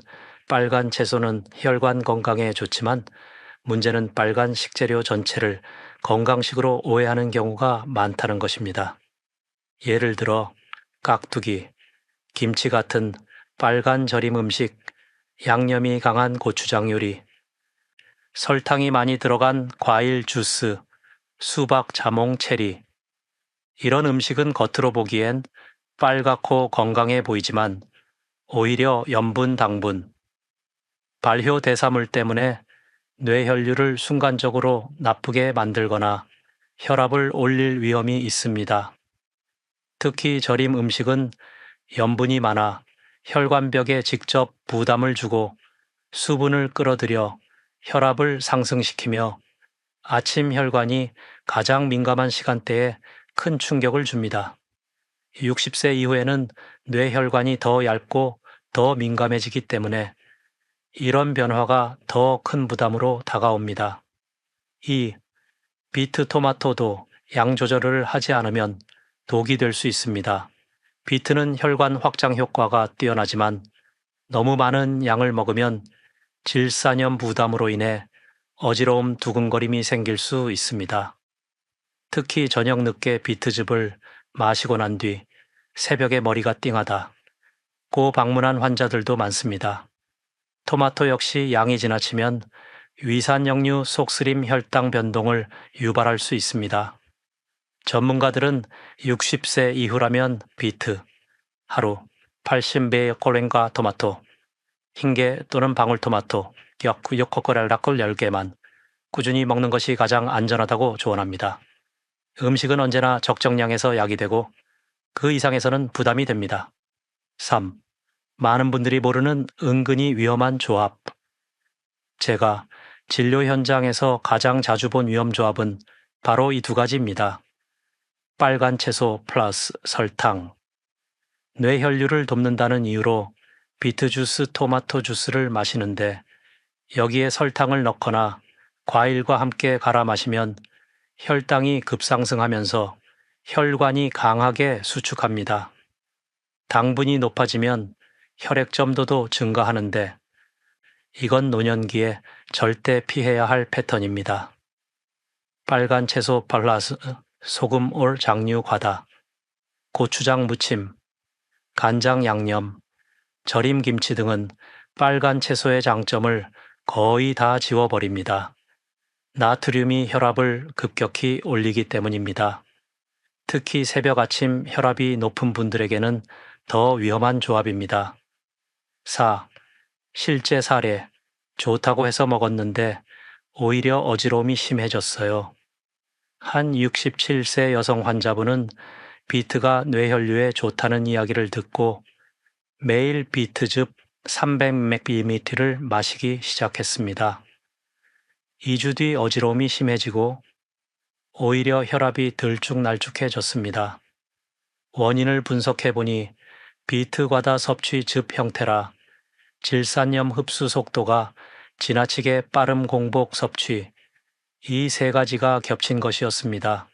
빨간 채소는 혈관 건강에 좋지만 문제는 빨간 식재료 전체를 건강식으로 오해하는 경우가 많다는 것입니다. 예를 들어 깍두기, 김치 같은 빨간 절임 음식, 양념이 강한 고추장 요리, 설탕이 많이 들어간 과일 주스, 수박, 자몽, 체리. 이런 음식은 겉으로 보기엔 빨갛고 건강해 보이지만 오히려 염분, 당분, 발효 대사물 때문에 뇌혈류를 순간적으로 나쁘게 만들거나 혈압을 올릴 위험이 있습니다. 특히 절임 음식은 염분이 많아 혈관벽에 직접 부담을 주고 수분을 끌어들여 혈압을 상승시키며 아침 혈관이 가장 민감한 시간대에 큰 충격을 줍니다. 60세 이후에는 뇌혈관이 더 얇고 더 민감해지기 때문에 이런 변화가 더 큰 부담으로 다가옵니다. 2. 비트 토마토도 양 조절을 하지 않으면 독이 될 수 있습니다. 비트는 혈관 확장 효과가 뛰어나지만 너무 많은 양을 먹으면 질산염 부담으로 인해 어지러움, 두근거림이 생길 수 있습니다. 특히 저녁 늦게 비트즙을 마시고 난 뒤 새벽에 머리가 띵하다. 고 방문한 환자들도 많습니다. 토마토 역시 양이 지나치면 위산역류 속쓰림 혈당 변동을 유발할 수 있습니다. 전문가들은 60세 이후라면 비트, 하루 80배의 콜렌과 토마토, 흰게 또는 방울토마토, 요코코랄라콜 10개만 꾸준히 먹는 것이 가장 안전하다고 조언합니다. 음식은 언제나 적정량에서 약이 되고 그 이상에서는 부담이 됩니다. 3. 많은 분들이 모르는 은근히 위험한 조합. 제가 진료 현장에서 가장 자주 본 위험 조합은 바로 이 두 가지입니다. 빨간 채소 플러스 설탕. 뇌혈류를 돕는다는 이유로 비트 주스, 토마토 주스를 마시는데 여기에 설탕을 넣거나 과일과 함께 갈아 마시면 혈당이 급상승하면서 혈관이 강하게 수축합니다. 당분이 높아지면 혈액 점도도 증가하는데 이건 노년기에 절대 피해야 할 패턴입니다. 빨간 채소 플러스 소금 올 장류 과다, 고추장 무침, 간장 양념, 절임 김치 등은 빨간 채소의 장점을 거의 다 지워버립니다. 나트륨이 혈압을 급격히 올리기 때문입니다. 특히 새벽 아침 혈압이 높은 분들에게는 더 위험한 조합입니다. 4. 실제 사례. 좋다고 해서 먹었는데 오히려 어지러움이 심해졌어요. 한 67세 여성 환자분은 비트가 뇌혈류에 좋다는 이야기를 듣고 매일 비트즙 300ml를 마시기 시작했습니다. 2주 뒤 어지러움이 심해지고 오히려 혈압이 들쭉날쭉해졌습니다. 원인을 분석해보니 비트 과다 섭취 즙 형태라 질산염 흡수 속도가 지나치게 빠른 공복 섭취, 이 세 가지가 겹친 것이었습니다.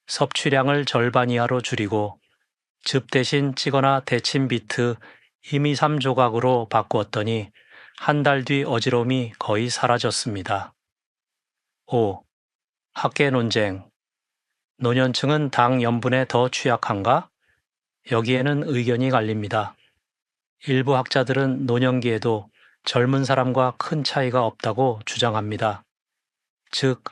섭취량을 절반 이하로 줄이고 즙 대신 찌거나 데친 비트 2~3조각으로 바꾸었더니 한 달 뒤 어지러움이 거의 사라졌습니다. 5. 학계 논쟁. 노년층은 당 염분에 더 취약한가? 여기에는 의견이 갈립니다. 일부 학자들은 노년기에도 젊은 사람과 큰 차이가 없다고 주장합니다. 즉,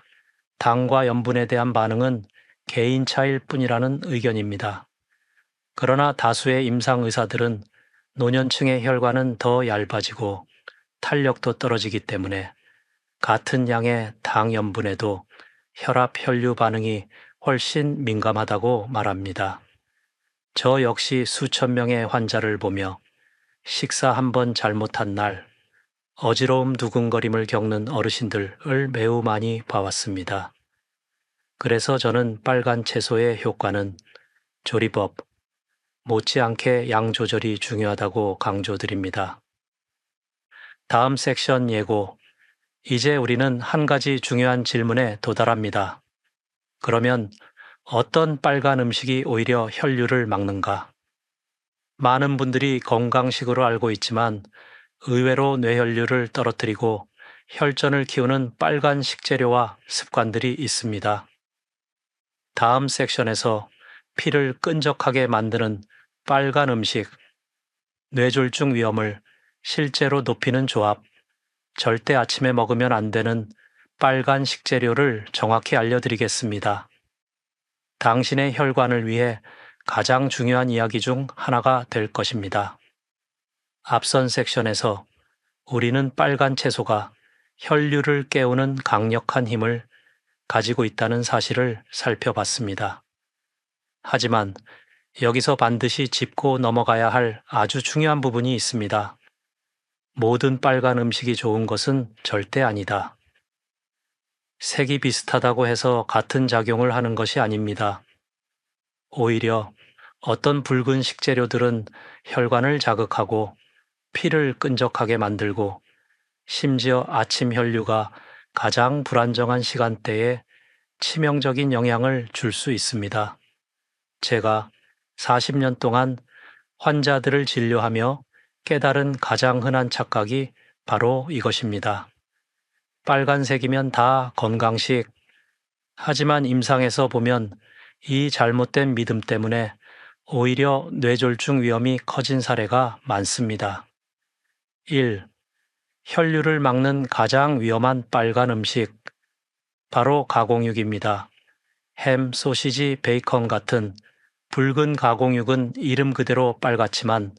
당과 염분에 대한 반응은 개인 차이일 뿐이라는 의견입니다. 그러나 다수의 임상 의사들은 노년층의 혈관은 더 얇아지고 탄력도 떨어지기 때문에 같은 양의 당 염분에도 혈압 혈류 반응이 훨씬 민감하다고 말합니다. 저 역시 수천 명의 환자를 보며 식사 한 번 잘못한 날 어지러움 두근거림을 겪는 어르신들을 매우 많이 봐왔습니다. 그래서 저는 빨간 채소의 효과는 조리법, 못지않게 양 조절이 중요하다고 강조드립니다. 다음 섹션 예고. 이제 우리는 한 가지 중요한 질문에 도달합니다. 그러면 어떤 빨간 음식이 오히려 혈류를 막는가? 많은 분들이 건강식으로 알고 있지만 의외로 뇌혈류를 떨어뜨리고 혈전을 키우는 빨간 식재료와 습관들이 있습니다. 다음 섹션에서 피를 끈적하게 만드는 빨간 음식, 뇌졸중 위험을 실제로 높이는 조합, 절대 아침에 먹으면 안 되는 빨간 식재료를 정확히 알려드리겠습니다. 당신의 혈관을 위해 가장 중요한 이야기 중 하나가 될 것입니다. 앞선 섹션에서 우리는 빨간 채소가 혈류를 깨우는 강력한 힘을 가지고 있다는 사실을 살펴봤습니다. 하지만 여기서 반드시 짚고 넘어가야 할 아주 중요한 부분이 있습니다. 모든 빨간 음식이 좋은 것은 절대 아니다. 색이 비슷하다고 해서 같은 작용을 하는 것이 아닙니다. 오히려 어떤 붉은 식재료들은 혈관을 자극하고 피를 끈적하게 만들고 심지어 아침 혈류가 가장 불안정한 시간대에 치명적인 영향을 줄 수 있습니다. 제가 40년 동안 환자들을 진료하며 깨달은 가장 흔한 착각이 바로 이것입니다. 빨간색이면 다 건강식. 하지만 임상에서 보면 이 잘못된 믿음 때문에 오히려 뇌졸중 위험이 커진 사례가 많습니다. 1. 혈류를 막는 가장 위험한 빨간 음식. 바로 가공육입니다. 햄, 소시지, 베이컨 같은 붉은 가공육은 이름 그대로 빨갛지만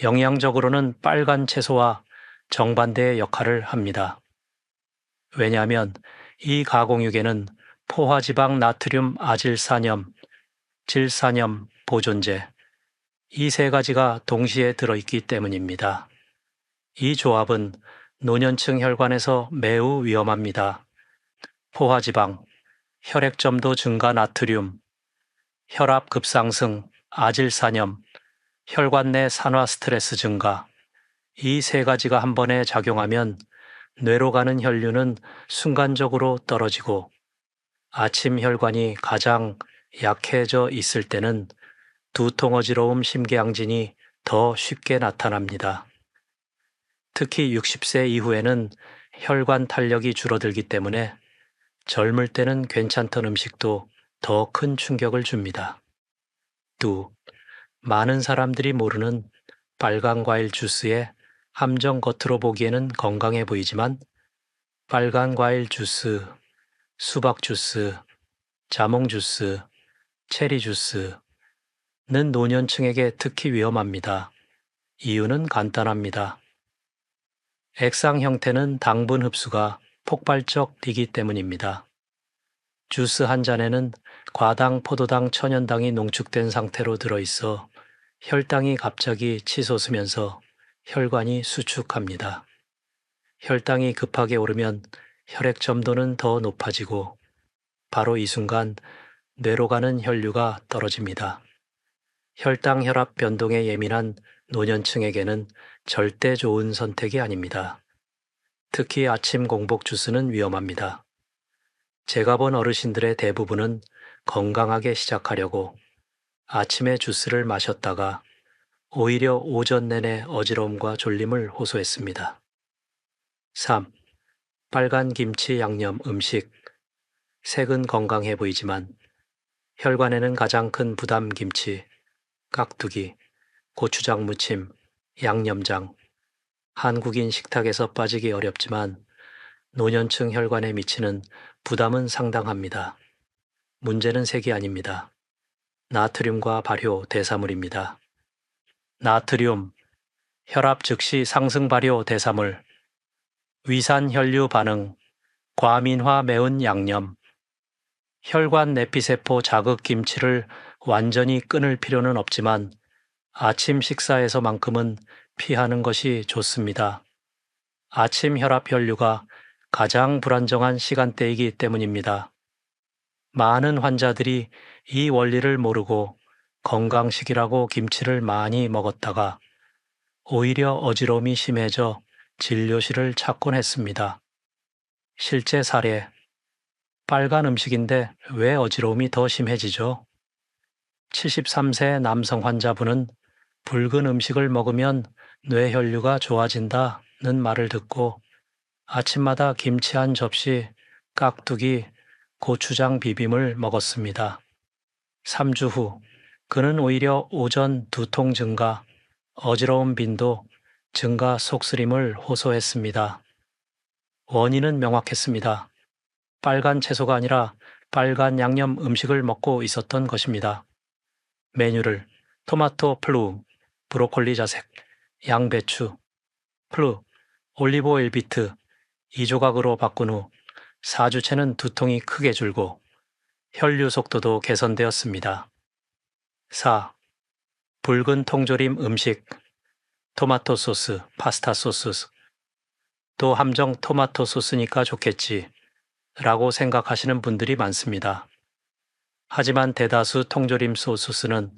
영양적으로는 빨간 채소와 정반대의 역할을 합니다. 왜냐하면 이 가공육에는 포화지방 나트륨 아질산염, 질산염, 보존제, 이 세 가지가 동시에 들어있기 때문입니다. 이 조합은 노년층 혈관에서 매우 위험합니다. 포화지방, 혈액점도 증가 나트륨, 혈압 급상승, 아질산염, 혈관 내 산화 스트레스 증가, 이 세 가지가 한 번에 작용하면 뇌로 가는 혈류는 순간적으로 떨어지고 아침 혈관이 가장 약해져 있을 때는 두통 어지러움 심계항진이 더 쉽게 나타납니다. 특히 60세 이후에는 혈관 탄력이 줄어들기 때문에 젊을 때는 괜찮던 음식도 더 큰 충격을 줍니다. 또 많은 사람들이 모르는 빨간 과일 주스의 함정, 겉으로 보기에는 건강해 보이지만 빨간 과일 주스, 수박 주스, 자몽 주스, 체리 주스는 노년층에게 특히 위험합니다. 이유는 간단합니다. 액상 형태는 당분 흡수가 폭발적 뛰기 때문입니다. 주스 한 잔에는 과당, 포도당, 천연당이 농축된 상태로 들어있어 혈당이 갑자기 치솟으면서 혈관이 수축합니다. 혈당이 급하게 오르면 혈액 점도는 더 높아지고 바로 이 순간 뇌로 가는 혈류가 떨어집니다. 혈당 혈압 변동에 예민한 노년층에게는 절대 좋은 선택이 아닙니다. 특히 아침 공복 주스는 위험합니다. 제가 본 어르신들의 대부분은 건강하게 시작하려고 아침에 주스를 마셨다가 오히려 오전 내내 어지러움과 졸림을 호소했습니다. 3. 빨간 김치 양념 음식. 색은 건강해 보이지만 혈관에는 가장 큰 부담 김치, 깍두기, 고추장 무침, 양념장. 한국인 식탁에서 빠지기 어렵지만 노년층 혈관에 미치는 부담은 상당합니다. 문제는 색이 아닙니다. 나트륨과 발효 대사물입니다. 나트륨, 혈압 즉시 상승 발효 대사물, 위산 혈류 반응, 과민화 매운 양념, 혈관 내피세포 자극 김치를 완전히 끊을 필요는 없지만 아침 식사에서만큼은 피하는 것이 좋습니다. 아침 혈압 혈류가 가장 불안정한 시간대이기 때문입니다. 많은 환자들이 이 원리를 모르고 건강식이라고 김치를 많이 먹었다가 오히려 어지러움이 심해져 진료실을 찾곤 했습니다. 실제 사례. 빨간 음식인데 왜 어지러움이 더 심해지죠? 73세 남성 환자분은 붉은 음식을 먹으면 뇌혈류가 좋아진다는 말을 듣고 아침마다 김치 한 접시, 깍두기, 고추장 비빔을 먹었습니다. 3주 후 그는 오히려 오전 두통 증가, 어지러움 빈도 증가 속쓰림을 호소했습니다. 원인은 명확했습니다. 빨간 채소가 아니라 빨간 양념 음식을 먹고 있었던 것입니다. 메뉴를 토마토 플루, 브로콜리 자색, 양배추, 플루, 올리브 오일 비트 2조각으로 바꾼 후 4주째는 두통이 크게 줄고 혈류 속도도 개선되었습니다. 4. 붉은 통조림 음식, 토마토 소스, 파스타 소스. 또 함정 토마토 소스니까 좋겠지 라고 생각하시는 분들이 많습니다. 하지만 대다수 통조림 소스는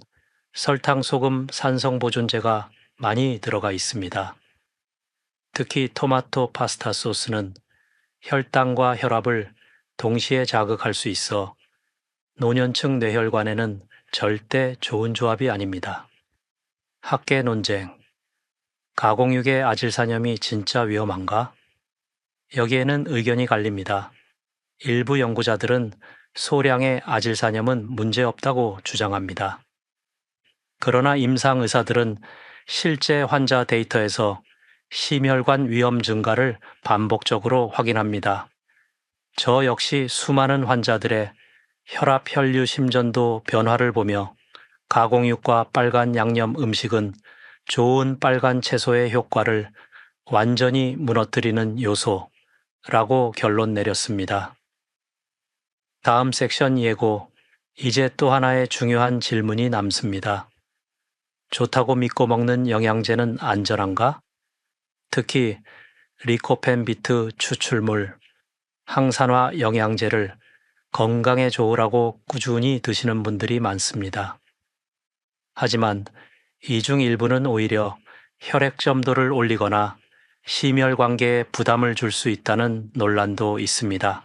설탕, 소금, 산성 보존제가 많이 들어가 있습니다. 특히 토마토 파스타 소스는 혈당과 혈압을 동시에 자극할 수 있어 노년층 뇌혈관에는 절대 좋은 조합이 아닙니다. 학계 논쟁. 가공육의 아질산염이 진짜 위험한가? 여기에는 의견이 갈립니다. 일부 연구자들은 소량의 아질산염은 문제없다고 주장합니다. 그러나 임상 의사들은 실제 환자 데이터에서 심혈관 위험 증가를 반복적으로 확인합니다. 저 역시 수많은 환자들의 혈압 혈류 심전도 변화를 보며 가공육과 빨간 양념 음식은 좋은 빨간 채소의 효과를 완전히 무너뜨리는 요소라고 결론 내렸습니다. 다음 섹션 예고. 이제 또 하나의 중요한 질문이 남습니다. 좋다고 믿고 먹는 영양제는 안전한가? 특히 리코펜 비트 추출물, 항산화 영양제를 건강에 좋으라고 꾸준히 드시는 분들이 많습니다. 하지만 이 중 일부는 오히려 혈액 점도를 올리거나 심혈관계에 부담을 줄 수 있다는 논란도 있습니다.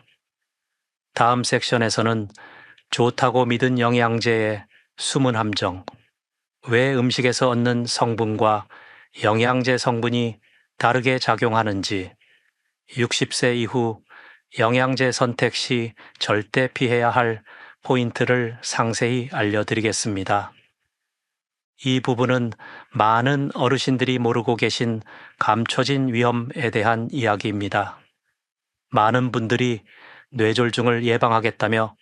다음 섹션에서는 좋다고 믿은 영양제의 숨은 함정, 왜 음식에서 얻는 성분과 영양제 성분이 다르게 작용하는지, 60세 이후 영양제 선택 시 절대 피해야 할 포인트를 상세히 알려드리겠습니다. 이 부분은 많은 어르신들이 모르고 계신 감춰진 위험에 대한 이야기입니다. 많은 분들이 뇌졸중을 예방하겠다며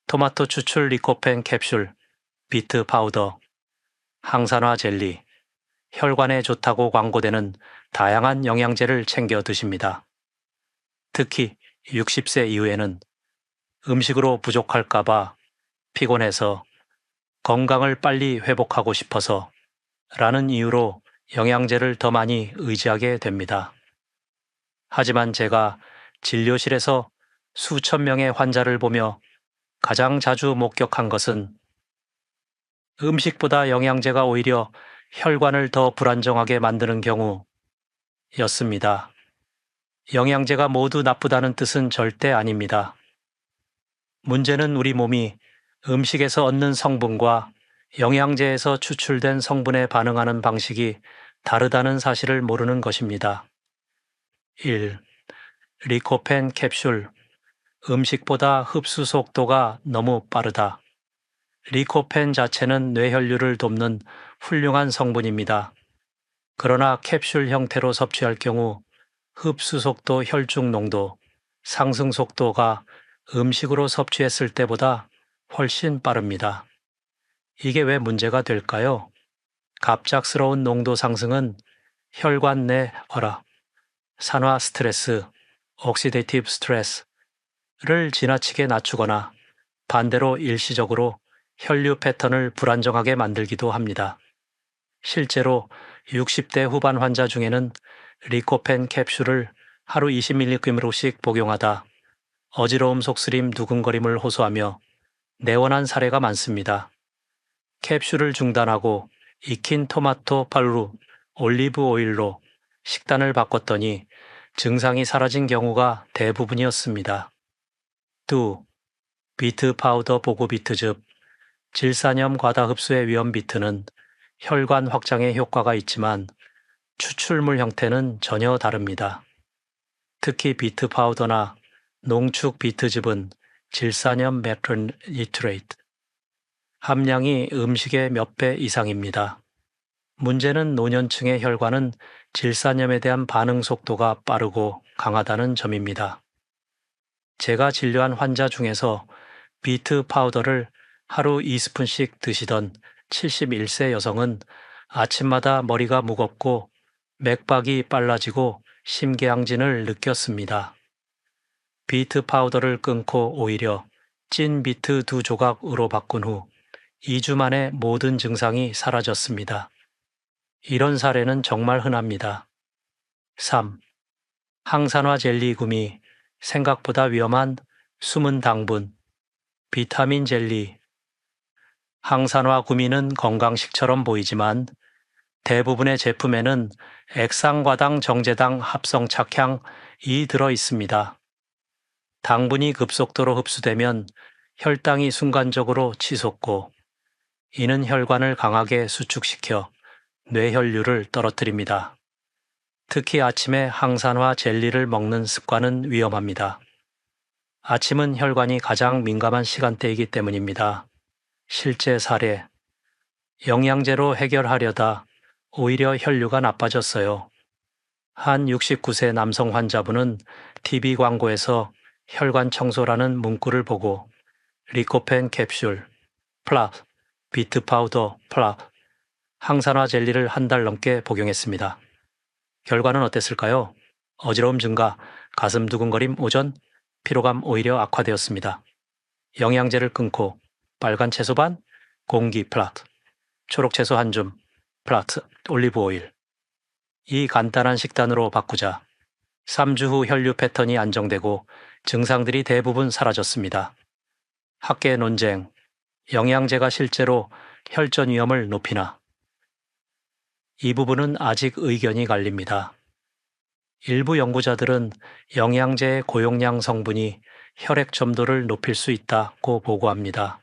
토마토 추출 리코펜 캡슐, 비트 파우더, 항산화 젤리, 혈관에 좋다고 광고되는 다양한 영양제를 챙겨 드십니다. 특히 60세 이후에는 음식으로 부족할까봐 피곤해서 건강을 빨리 회복하고 싶어서 라는 이유로 영양제를 더 많이 의지하게 됩니다. 하지만 제가 진료실에서 수천 명의 환자를 보며 가장 자주 목격한 것은 음식보다 영양제가 오히려 혈관을 더 불안정하게 만드는 경우였습니다. 영양제가 모두 나쁘다는 뜻은 절대 아닙니다. 문제는 우리 몸이 음식에서 얻는 성분과 영양제에서 추출된 성분에 반응하는 방식이 다르다는 사실을 모르는 것입니다. 1. 리코펜 캡슐. 음식보다 흡수 속도가 너무 빠르다. 리코펜 자체는 뇌혈류를 돕는 훌륭한 성분입니다. 그러나 캡슐 형태로 섭취할 경우 흡수 속도, 혈중 농도, 상승 속도가 음식으로 섭취했을 때보다 훨씬 빠릅니다. 이게 왜 문제가 될까요? 갑작스러운 농도 상승은 혈관 내 산화 스트레스, 옥시데이티브 스트레스를 지나치게 낮추거나 반대로 일시적으로 혈류 패턴을 불안정하게 만들기도 합니다. 실제로 60대 후반 환자 중에는 리코펜 캡슐을 하루 20mg씩 복용하다 어지러움, 속쓰림, 두근거림을 호소하며 내원한 사례가 많습니다. 캡슐을 중단하고 익힌 토마토 팔루, 올리브 오일로 식단을 바꿨더니 증상이 사라진 경우가 대부분이었습니다. 2. 비트 파우더 보고 비트즙. 질산염 과다 흡수의 위험. 비트는 혈관 확장에 효과가 있지만 추출물 형태는 전혀 다릅니다. 특히 비트 파우더나 농축 비트즙은 질산염 메트로니트레이트 함량이 음식의 몇 배 이상입니다. 문제는 노년층의 혈관은 질산염에 대한 반응 속도가 빠르고 강하다는 점입니다. 제가 진료한 환자 중에서 비트 파우더를 하루 2스푼씩 드시던 71세 여성은 아침마다 머리가 무겁고 맥박이 빨라지고 심계항진을 느꼈습니다. 비트 파우더를 끊고 오히려 찐 비트 2조각으로 바꾼 후 2주 만에 모든 증상이 사라졌습니다. 이런 사례는 정말 흔합니다. 3. 항산화 젤리 구미. 생각보다 위험한 숨은 당분. 비타민 젤리. 항산화 구미는 건강식처럼 보이지만 대부분의 제품에는 액상과당, 정제당, 합성 착향이 들어 있습니다. 당분이 급속도로 흡수되면 혈당이 순간적으로 치솟고 이는 혈관을 강하게 수축시켜 뇌혈류를 떨어뜨립니다. 특히 아침에 항산화 젤리를 먹는 습관은 위험합니다. 아침은 혈관이 가장 민감한 시간대이기 때문입니다. 실제 사례. 영양제로 해결하려다 오히려 혈류가 나빠졌어요. 한 69세 남성 환자분은 TV 광고에서 혈관 청소라는 문구를 보고 리코펜 캡슐, 플랍, 비트 파우더, 플랍, 항산화 젤리를 한 달 넘게 복용했습니다. 결과는 어땠을까요? 어지러움 증가, 가슴 두근거림 오전, 피로감 오히려 악화되었습니다. 영양제를 끊고 빨간 채소 반, 공기 플라트, 초록 채소 한 줌, 플라트, 올리브 오일. 이 간단한 식단으로 바꾸자 3주 후 혈류 패턴이 안정되고 증상들이 대부분 사라졌습니다. 학계 논쟁. 영양제가 실제로 혈전 위험을 높이나? 이 부분은 아직 의견이 갈립니다. 일부 연구자들은 영양제의 고용량 성분이 혈액 점도를 높일 수 있다고 보고합니다.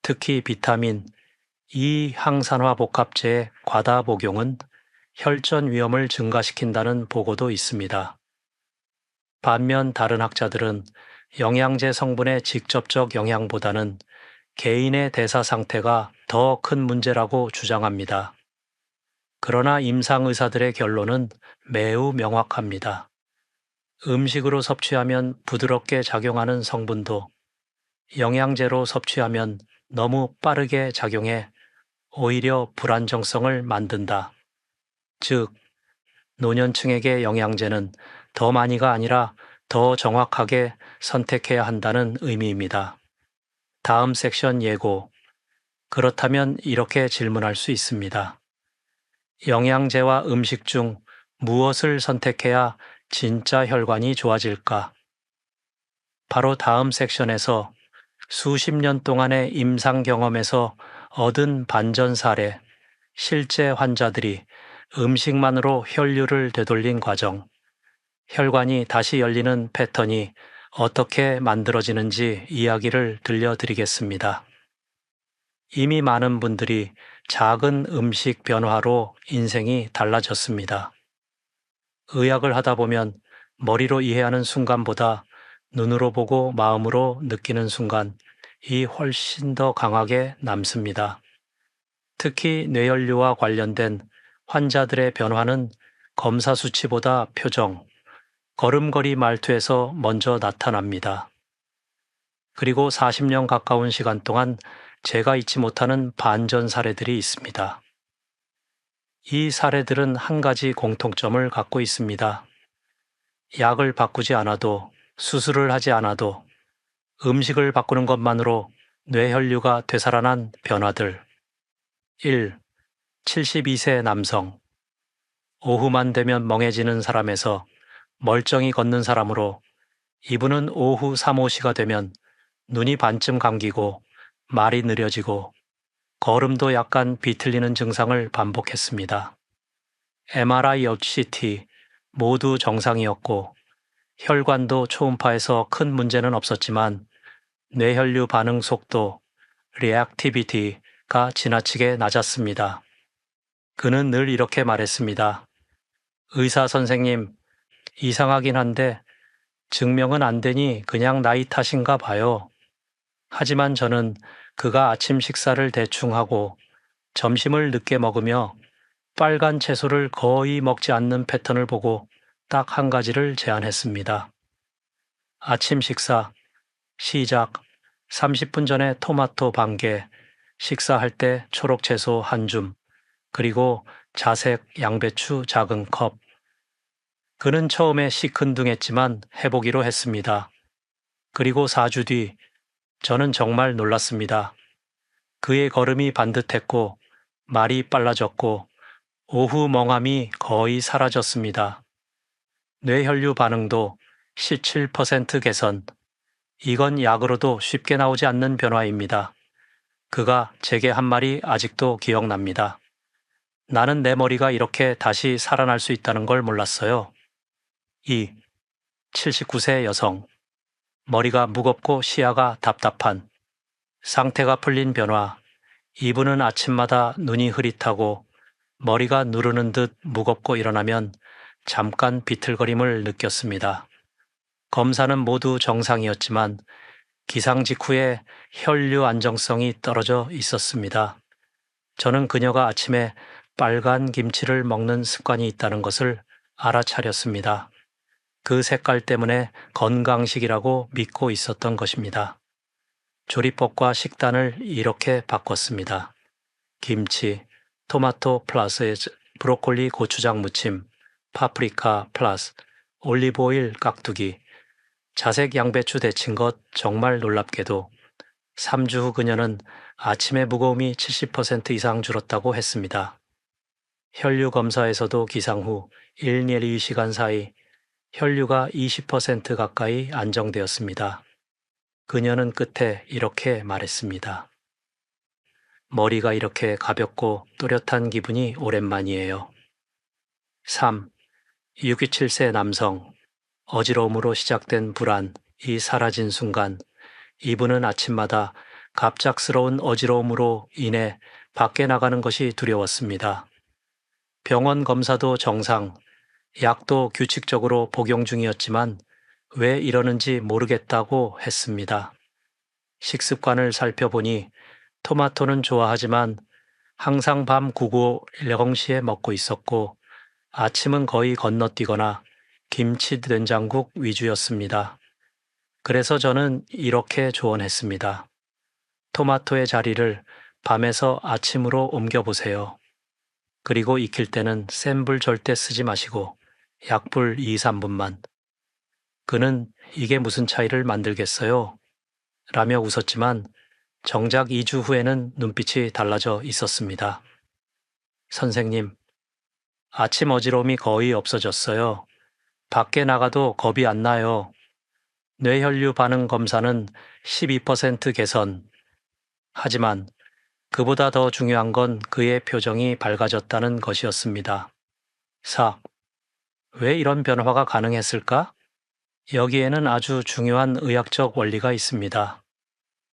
특히 비타민 E 항산화 복합제의 과다 복용은 혈전 위험을 증가시킨다는 보고도 있습니다. 반면 다른 학자들은 영양제 성분의 직접적 영향보다는 개인의 대사 상태가 더 큰 문제라고 주장합니다. 그러나 임상 의사들의 결론은 매우 명확합니다. 음식으로 섭취하면 부드럽게 작용하는 성분도 영양제로 섭취하면 너무 빠르게 작용해 오히려 불안정성을 만든다. 즉, 노년층에게 영양제는 더 많이가 아니라 더 정확하게 선택해야 한다는 의미입니다. 다음 섹션 예고. 그렇다면 이렇게 질문할 수 있습니다. 영양제와 음식 중 무엇을 선택해야 진짜 혈관이 좋아질까? 바로 다음 섹션에서 수십 년 동안의 임상 경험에서 얻은 반전 사례, 실제 환자들이 음식만으로 혈류를 되돌린 과정, 혈관이 다시 열리는 패턴이 어떻게 만들어지는지 이야기를 들려드리겠습니다. 이미 많은 분들이 작은 음식 변화로 인생이 달라졌습니다. 의학을 하다 보면 머리로 이해하는 순간보다 눈으로 보고 마음으로 느끼는 순간이 훨씬 더 강하게 남습니다. 특히 뇌혈류와 관련된 환자들의 변화는 검사 수치보다 표정, 걸음걸이 말투에서 먼저 나타납니다. 그리고 40년 가까운 시간 동안 제가 잊지 못하는 반전 사례들이 있습니다. 이 사례들은 한 가지 공통점을 갖고 있습니다. 약을 바꾸지 않아도, 수술을 하지 않아도, 음식을 바꾸는 것만으로 뇌혈류가 되살아난 변화들. 1. 72세 남성. 오후만 되면 멍해지는 사람에서 멀쩡히 걷는 사람으로, 이분은 오후 3, 4시가 되면 눈이 반쯤 감기고 말이 느려지고 걸음도 약간 비틀리는 증상을 반복했습니다. MRI, CT 모두 정상이었고 혈관도 초음파에서 큰 문제는 없었지만 뇌혈류 반응 속도, reactivity가 지나치게 낮았습니다. 그는 늘 이렇게 말했습니다. 의사 선생님, 이상하긴 한데 증명은 안 되니 그냥 나이 탓인가 봐요. 하지만 저는 그가 아침 식사를 대충 하고 점심을 늦게 먹으며 빨간 채소를 거의 먹지 않는 패턴을 보고 딱 한 가지를 제안했습니다. 아침 식사, 시작, 30분 전에 토마토 반 개, 식사할 때 초록 채소 한 줌, 그리고 자색 양배추 작은 컵. 그는 처음에 시큰둥했지만 해보기로 했습니다. 그리고 4주 뒤, 저는 정말 놀랐습니다. 그의 걸음이 반듯했고, 말이 빨라졌고, 오후 멍함이 거의 사라졌습니다. 뇌혈류 반응도 17% 개선. 이건 약으로도 쉽게 나오지 않는 변화입니다. 그가 제게 한 말이 아직도 기억납니다. 나는 내 머리가 이렇게 다시 살아날 수 있다는 걸 몰랐어요. 2. 79세 여성. 머리가 무겁고 시야가 답답한. 상태가 풀린 변화. 이분은 아침마다 눈이 흐릿하고 머리가 누르는 듯 무겁고 일어나면 잠깐 비틀거림을 느꼈습니다. 검사는 모두 정상이었지만 기상 직후에 혈류 안정성이 떨어져 있었습니다. 저는 그녀가 아침에 빨간 김치를 먹는 습관이 있다는 것을 알아차렸습니다. 그 색깔 때문에 건강식이라고 믿고 있었던 것입니다. 조리법과 식단을 이렇게 바꿨습니다. 김치, 토마토 플러스 브로콜리 고추장 무침, 파프리카 플러스 올리브오일 깍두기, 자색 양배추 데친 것 정말 놀랍게도 3주 후 그녀는 아침의 무거움이 70% 이상 줄었다고 했습니다. 혈류 검사에서도 기상 후 1, 2시간 사이 혈류가 20% 가까이 안정되었습니다. 그녀는 끝에 이렇게 말했습니다. 머리가 이렇게 가볍고 또렷한 기분이 오랜만이에요. 3. 67세 남성. 어지러움으로 시작된 불안이 사라진 순간 이분은 아침마다 갑작스러운 어지러움으로 인해 밖에 나가는 것이 두려웠습니다. 병원 검사도 정상, 약도 규칙적으로 복용 중이었지만 왜 이러는지 모르겠다고 했습니다. 식습관을 살펴보니 토마토는 좋아하지만 항상 밤 9, 0시에 먹고 있었고 아침은 거의 건너뛰거나 김치 된장국 위주였습니다. 그래서 저는 이렇게 조언했습니다. 토마토의 자리를 밤에서 아침으로 옮겨보세요. 그리고 익힐 때는 센 불 절대 쓰지 마시고 약불 2, 3분만. 그는 이게 무슨 차이를 만들겠어요? 라며 웃었지만 정작 2주 후에는 눈빛이 달라져 있었습니다. 선생님, 아침 어지러움이 거의 없어졌어요. 밖에 나가도 겁이 안 나요. 뇌혈류 반응 검사는 12% 개선. 하지만 그보다 더 중요한 건 그의 표정이 밝아졌다는 것이었습니다. 4. 왜 이런 변화가 가능했을까? 여기에는 아주 중요한 의학적 원리가 있습니다.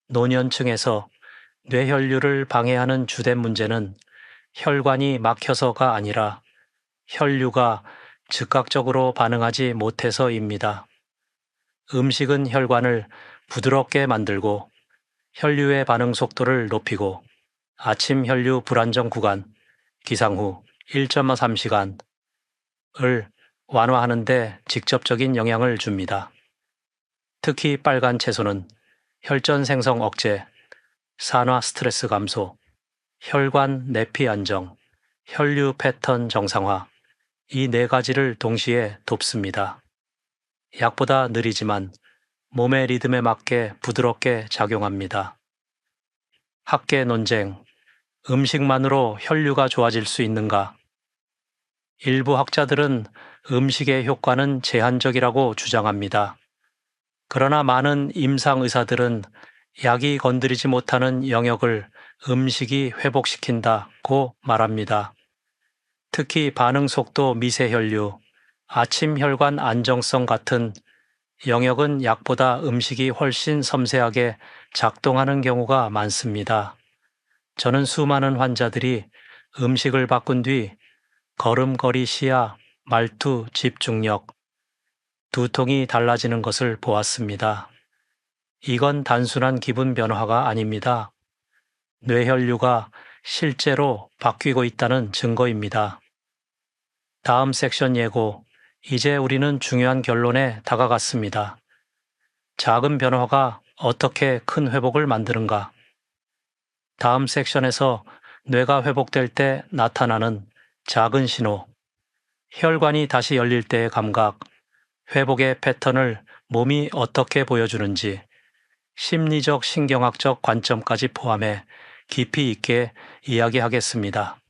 노년층에서 뇌혈류를 방해하는 주된 문제는 혈관이 막혀서가 아니라 혈류가 즉각적으로 반응하지 못해서입니다. 음식은 혈관을 부드럽게 만들고 혈류의 반응 속도를 높이고 아침 혈류 불안정 구간, 기상 후 1.3시간을 완화하는 데 직접적인 영향을 줍니다. 특히 빨간 채소는 혈전 생성 억제, 산화 스트레스 감소, 혈관 내피 안정, 혈류 패턴 정상화, 이 네 가지를 동시에 돕습니다. 약보다 느리지만 몸의 리듬에 맞게 부드럽게 작용합니다. 학계 논쟁, 음식만으로 혈류가 좋아질 수 있는가? 일부 학자들은 음식의 효과는 제한적이라고 주장합니다. 그러나 많은 임상 의사들은 약이 건드리지 못하는 영역을 음식이 회복시킨다고 말합니다. 특히 반응 속도 미세혈류, 아침 혈관 안정성 같은 영역은 약보다 음식이 훨씬 섬세하게 작동하는 경우가 많습니다. 저는 수많은 환자들이 음식을 바꾼 뒤 걸음걸이 시야, 말투, 집중력, 두통이 달라지는 것을 보았습니다. 이건 단순한 기분 변화가 아닙니다. 뇌혈류가 실제로 바뀌고 있다는 증거입니다. 다음 섹션 예고. 이제 우리는 중요한 결론에 다가갔습니다. 작은 변화가 어떻게 큰 회복을 만드는가? 다음 섹션에서 뇌가 회복될 때 나타나는 작은 신호, 혈관이 다시 열릴 때의 감각, 회복의 패턴을 몸이 어떻게 보여주는지, 심리적 신경학적 관점까지 포함해 깊이 있게 이야기하겠습니다.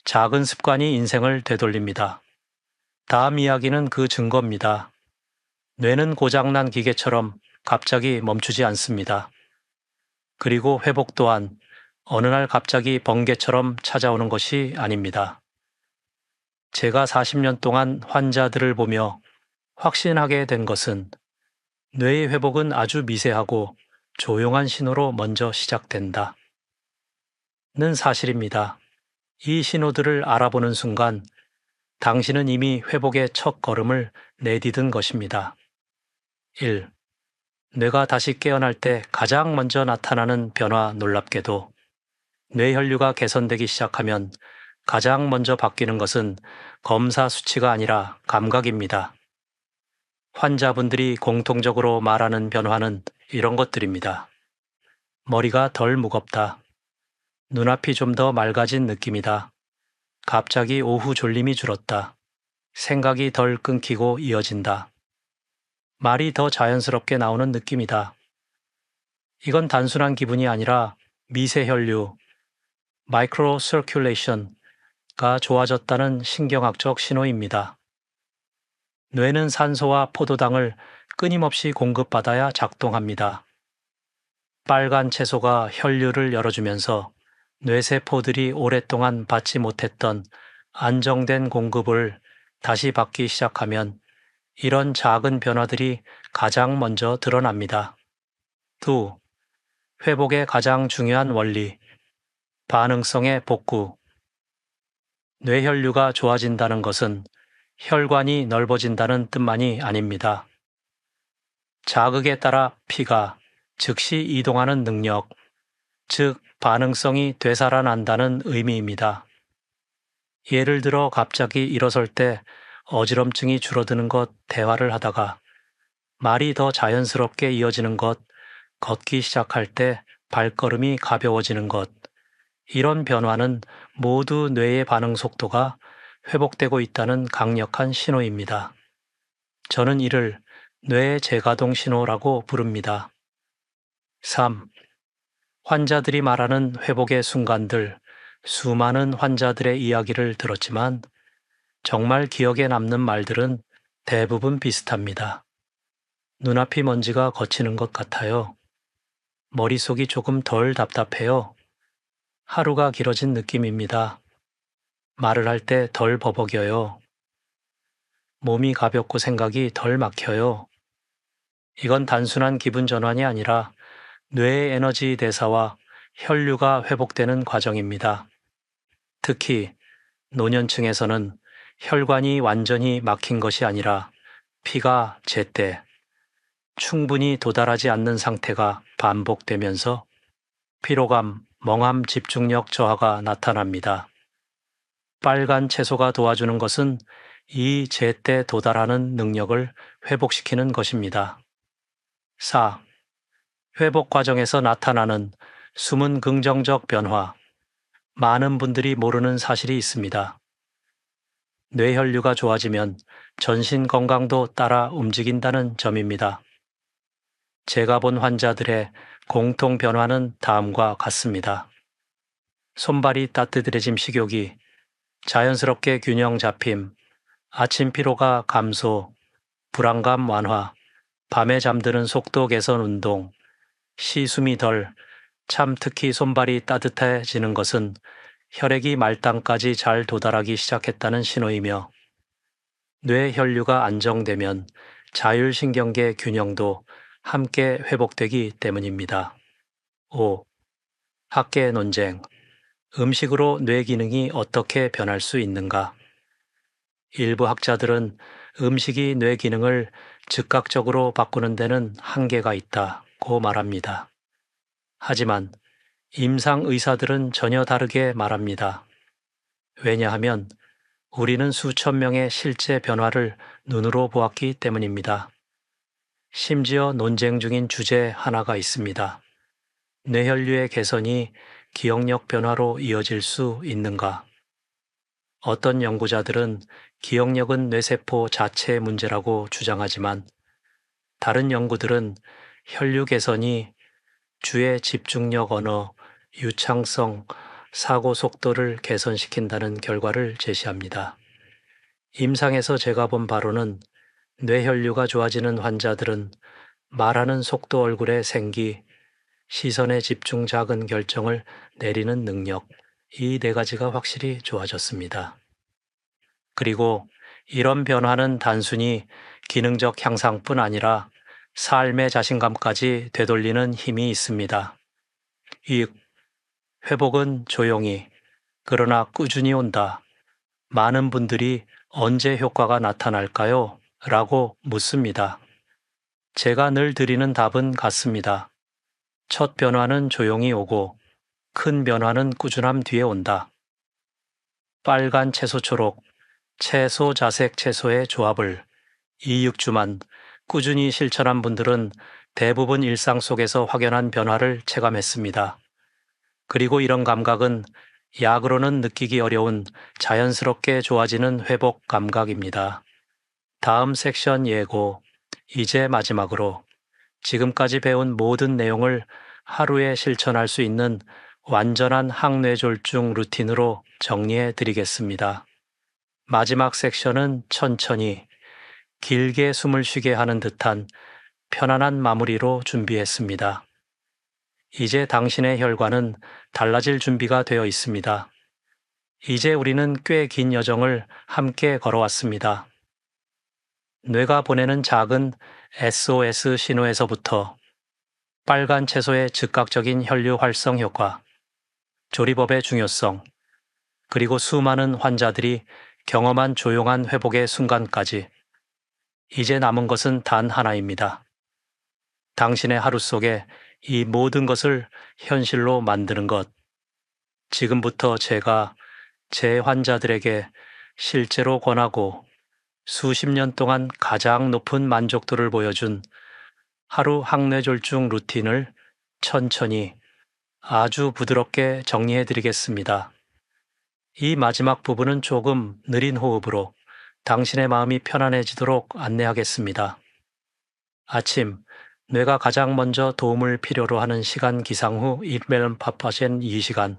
작은 습관이 인생을 되돌립니다. 다음 이야기는 그 증거입니다. 뇌는 고장난 기계처럼 갑자기 멈추지 않습니다. 그리고 회복 또한 어느 날 갑자기 번개처럼 찾아오는 것이 아닙니다. 제가 40년 동안 환자들을 보며 확신하게 된 것은 뇌의 회복은 아주 미세하고 조용한 신호로 먼저 시작된다. 는 사실입니다. 이 신호들을 알아보는 순간 당신은 이미 회복의 첫 걸음을 내디딘 것입니다. 1. 뇌가 다시 깨어날 때 가장 먼저 나타나는 변화. 놀랍게도 뇌혈류가 개선되기 시작하면 가장 먼저 바뀌는 것은 검사 수치가 아니라 감각입니다. 환자분들이 공통적으로 말하는 변화는 이런 것들입니다. 머리가 덜 무겁다. 눈앞이 좀 더 맑아진 느낌이다. 갑자기 오후 졸림이 줄었다. 생각이 덜 끊기고 이어진다. 말이 더 자연스럽게 나오는 느낌이다. 이건 단순한 기분이 아니라 미세혈류, 마이크로 서큘레이션가 좋아졌다는 신경학적 신호입니다. 뇌는 산소와 포도당을 끊임없이 공급받아야 작동합니다. 빨간 채소가 혈류를 열어주면서 뇌세포들이 오랫동안 받지 못했던 안정된 공급을 다시 받기 시작하면 이런 작은 변화들이 가장 먼저 드러납니다. 2. 회복의 가장 중요한 원리, 반응성의 복구. 뇌혈류가 좋아진다는 것은 혈관이 넓어진다는 뜻만이 아닙니다. 자극에 따라 피가 즉시 이동하는 능력, 즉 반응성이 되살아난다는 의미입니다. 예를 들어 갑자기 일어설 때 어지럼증이 줄어드는 것, 대화를 하다가 말이 더 자연스럽게 이어지는 것, 걷기 시작할 때 발걸음이 가벼워지는 것, 이런 변화는 모두 뇌의 반응 속도가 회복되고 있다는 강력한 신호입니다. 저는 이를 뇌의 재가동 신호라고 부릅니다. 3. 환자들이 말하는 회복의 순간들, 수많은 환자들의 이야기를 들었지만 정말 기억에 남는 말들은 대부분 비슷합니다. 눈앞이 먼지가 걷히는 것 같아요. 머릿속이 조금 덜 답답해요. 하루가 길어진 느낌입니다. 말을 할 때 덜 버벅여요. 몸이 가볍고 생각이 덜 막혀요. 이건 단순한 기분 전환이 아니라 뇌의 에너지 대사와 혈류가 회복되는 과정입니다. 특히 노년층에서는 혈관이 완전히 막힌 것이 아니라 피가 제때 충분히 도달하지 않는 상태가 반복되면서 피로감, 멍함, 집중력 저하가 나타납니다. 빨간 채소가 도와주는 것은 이 제때 도달하는 능력을 회복시키는 것입니다. 4. 회복 과정에서 나타나는 숨은 긍정적 변화. 많은 분들이 모르는 사실이 있습니다. 뇌혈류가 좋아지면 전신 건강도 따라 움직인다는 점입니다. 제가 본 환자들의 공통 변화는 다음과 같습니다. 손발이 따뜻해짐, 식욕이 자연스럽게 균형 잡힘, 아침 피로가 감소, 불안감 완화, 밤에 잠드는 속도 개선 운동, 시숨이 덜, 참 특히 손발이 따뜻해지는 것은 혈액이 말단까지 잘 도달하기 시작했다는 신호이며 뇌 혈류가 안정되면 자율신경계 균형도 함께 회복되기 때문입니다. 5. 학계 논쟁. 음식으로 뇌 기능이 어떻게 변할 수 있는가? 일부 학자들은 음식이 뇌 기능을 즉각적으로 바꾸는 데는 한계가 있다고 말합니다. 하지만 임상 의사들은 전혀 다르게 말합니다. 왜냐하면 우리는 수천 명의 실제 변화를 눈으로 보았기 때문입니다. 심지어 논쟁 중인 주제 하나가 있습니다. 뇌혈류의 개선이 기억력 변화로 이어질 수 있는가? 어떤 연구자들은 기억력은 뇌세포 자체의 문제라고 주장하지만 다른 연구들은 혈류 개선이 주의 집중력, 언어, 유창성, 사고 속도를 개선시킨다는 결과를 제시합니다. 임상에서 제가 본 바로는 뇌혈류가 좋아지는 환자들은 말하는 속도, 얼굴의 생기, 시선의 집중, 작은 결정을 내리는 능력, 이 네 가지가 확실히 좋아졌습니다. 그리고 이런 변화는 단순히 기능적 향상뿐 아니라 삶의 자신감까지 되돌리는 힘이 있습니다. 이 회복은 조용히, 그러나 꾸준히 온다. 많은 분들이 언제 효과가 나타날까요? 라고 묻습니다. 제가 늘 드리는 답은 같습니다. 첫 변화는 조용히 오고 큰 변화는 꾸준함 뒤에 온다. 빨간 채소 초록, 채소 자색 채소의 조합을 2, 6주만 꾸준히 실천한 분들은 대부분 일상 속에서 확연한 변화를 체감했습니다. 그리고 이런 감각은 약으로는 느끼기 어려운 자연스럽게 좋아지는 회복 감각입니다. 다음 섹션 예고. 이제 마지막으로 지금까지 배운 모든 내용을 하루에 실천할 수 있는 완전한 항뇌졸중 루틴으로 정리해 드리겠습니다. 마지막 섹션은 천천히 길게 숨을 쉬게 하는 듯한 편안한 마무리로 준비했습니다. 이제 당신의 혈관은 달라질 준비가 되어 있습니다. 이제 우리는 꽤 긴 여정을 함께 걸어왔습니다. 뇌가 보내는 작은 SOS 신호에서부터 빨간 채소의 즉각적인 혈류 활성 효과, 조리법의 중요성, 그리고 수많은 환자들이 경험한 조용한 회복의 순간까지 이제 남은 것은 단 하나입니다. 당신의 하루 속에 이 모든 것을 현실로 만드는 것. 지금부터 제가 제 환자들에게 실제로 권하고 수십 년 동안 가장 높은 만족도를 보여준 하루 항뇌졸중 루틴을 천천히 아주 부드럽게 정리해 드리겠습니다. 이 마지막 부분은 조금 느린 호흡으로 당신의 마음이 편안해지도록 안내하겠습니다. 아침, 뇌가 가장 먼저 도움을 필요로 하는 시간 기상 후 1멜 파파젠 2시간,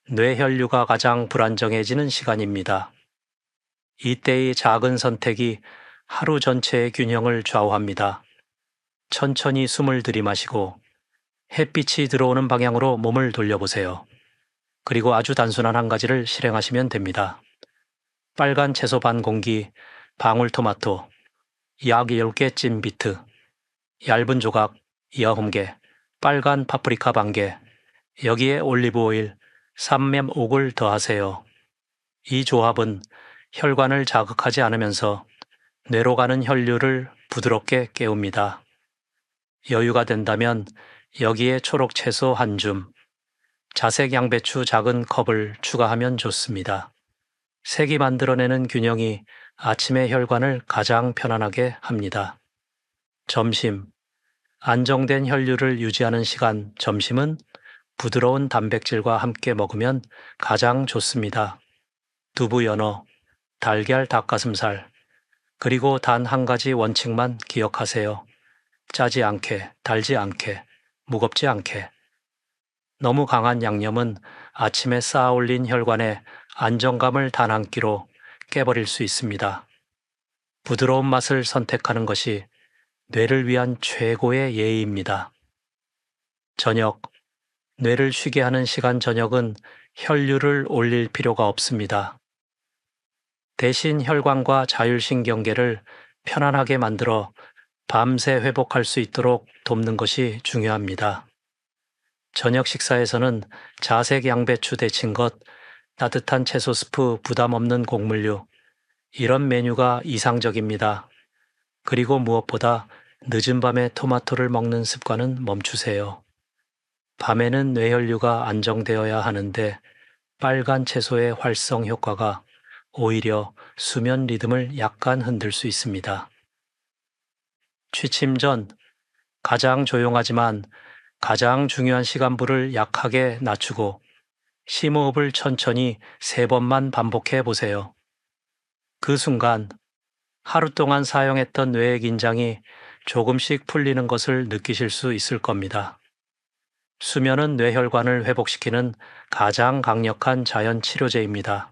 뇌혈류가 가장 불안정해지는 시간입니다. 이때의 작은 선택이 하루 전체의 균형을 좌우합니다. 천천히 숨을 들이마시고 햇빛이 들어오는 방향으로 몸을 돌려보세요. 그리고 아주 단순한 한 가지를 실행하시면 됩니다. 빨간 채소 반 공기, 방울토마토, 약 10개 찐 비트, 얇은 조각 9개, 빨간 파프리카 반개, 여기에 올리브 오일, 삼면옥을 더하세요. 이 조합은 혈관을 자극하지 않으면서 뇌로 가는 혈류를 부드럽게 깨웁니다. 여유가 된다면 여기에 초록 채소 한 줌, 자색 양배추 작은 컵을 추가하면 좋습니다. 색이 만들어내는 균형이 아침의 혈관을 가장 편안하게 합니다. 점심, 안정된 혈류를 유지하는 시간 점심은 부드러운 단백질과 함께 먹으면 가장 좋습니다. 두부 연어, 달걀 닭가슴살, 그리고 단 한 가지 원칙만 기억하세요. 짜지 않게, 달지 않게, 무겁지 않게. 너무 강한 양념은 아침에 쌓아 올린 혈관에 안정감을 단 한 끼로 깨버릴 수 있습니다. 부드러운 맛을 선택하는 것이 뇌를 위한 최고의 예의입니다. 저녁, 뇌를 쉬게 하는 시간 저녁은 혈류를 올릴 필요가 없습니다. 대신 혈관과 자율신경계를 편안하게 만들어 밤새 회복할 수 있도록 돕는 것이 중요합니다. 저녁 식사에서는 자색 양배추 데친 것, 따뜻한 채소 스프 부담 없는 곡물류, 이런 메뉴가 이상적입니다. 그리고 무엇보다 늦은 밤에 토마토를 먹는 습관은 멈추세요. 밤에는 뇌혈류가 안정되어야 하는데 빨간 채소의 활성 효과가 오히려 수면 리듬을 약간 흔들 수 있습니다. 취침 전 가장 조용하지만 가장 중요한 시간부를 약하게 낮추고 심호흡을 천천히 3번만 반복해 보세요. 그 순간 하루 동안 사용했던 뇌의 긴장이 조금씩 풀리는 것을 느끼실 수 있을 겁니다. 수면은 뇌혈관을 회복시키는 가장 강력한 자연 치료제입니다.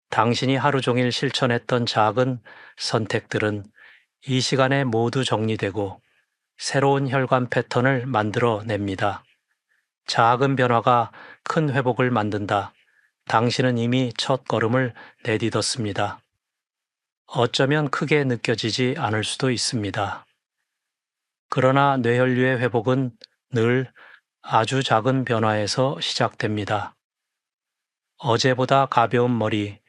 당신이 하루 종일 실천했던 작은 선택들은 이 시간에 모두 정리되고 새로운 혈관 패턴을 만들어 냅니다. 작은 변화가 큰 회복을 만든다. 당신은 이미 첫 걸음을 내딛었습니다. 어쩌면 크게 느껴지지 않을 수도 있습니다. 그러나 뇌혈류의 회복은 늘 아주 작은 변화에서 시작됩니다. 어제보다 가벼운 머리,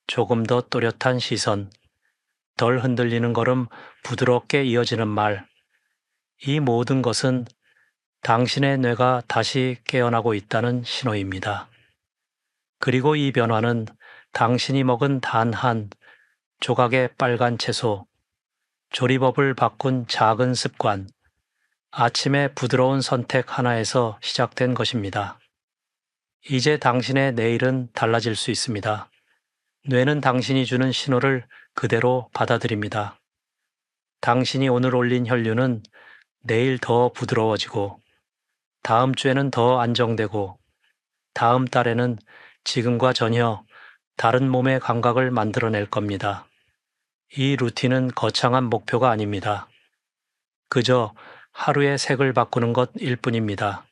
조금 더 또렷한 시선, 덜 흔들리는 걸음, 부드럽게 이어지는 말, 이 모든 것은 당신의 뇌가 다시 깨어나고 있다는 신호입니다. 그리고 이 변화는 당신이 먹은 단 한 조각의 빨간 채소, 조리법을 바꾼 작은 습관, 아침의 부드러운 선택 하나에서 시작된 것입니다. 이제 당신의 내일은 달라질 수 있습니다. 뇌는 당신이 주는 신호를 그대로 받아들입니다. 당신이 오늘 올린 혈류는 내일 더 부드러워지고, 다음 주에는 더 안정되고, 다음 달에는 지금과 전혀 다른 몸의 감각을 만들어낼 겁니다. 이 루틴은 거창한 목표가 아닙니다. 그저 하루의 색을 바꾸는 것일 뿐입니다.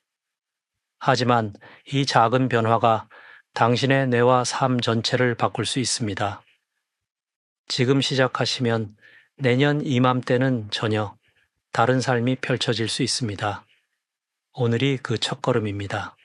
하지만 이 작은 변화가 당신의 뇌와 삶 전체를 바꿀 수 있습니다. 지금 시작하시면 내년 이맘때는 전혀 다른 삶이 펼쳐질 수 있습니다. 오늘이 그 첫걸음입니다.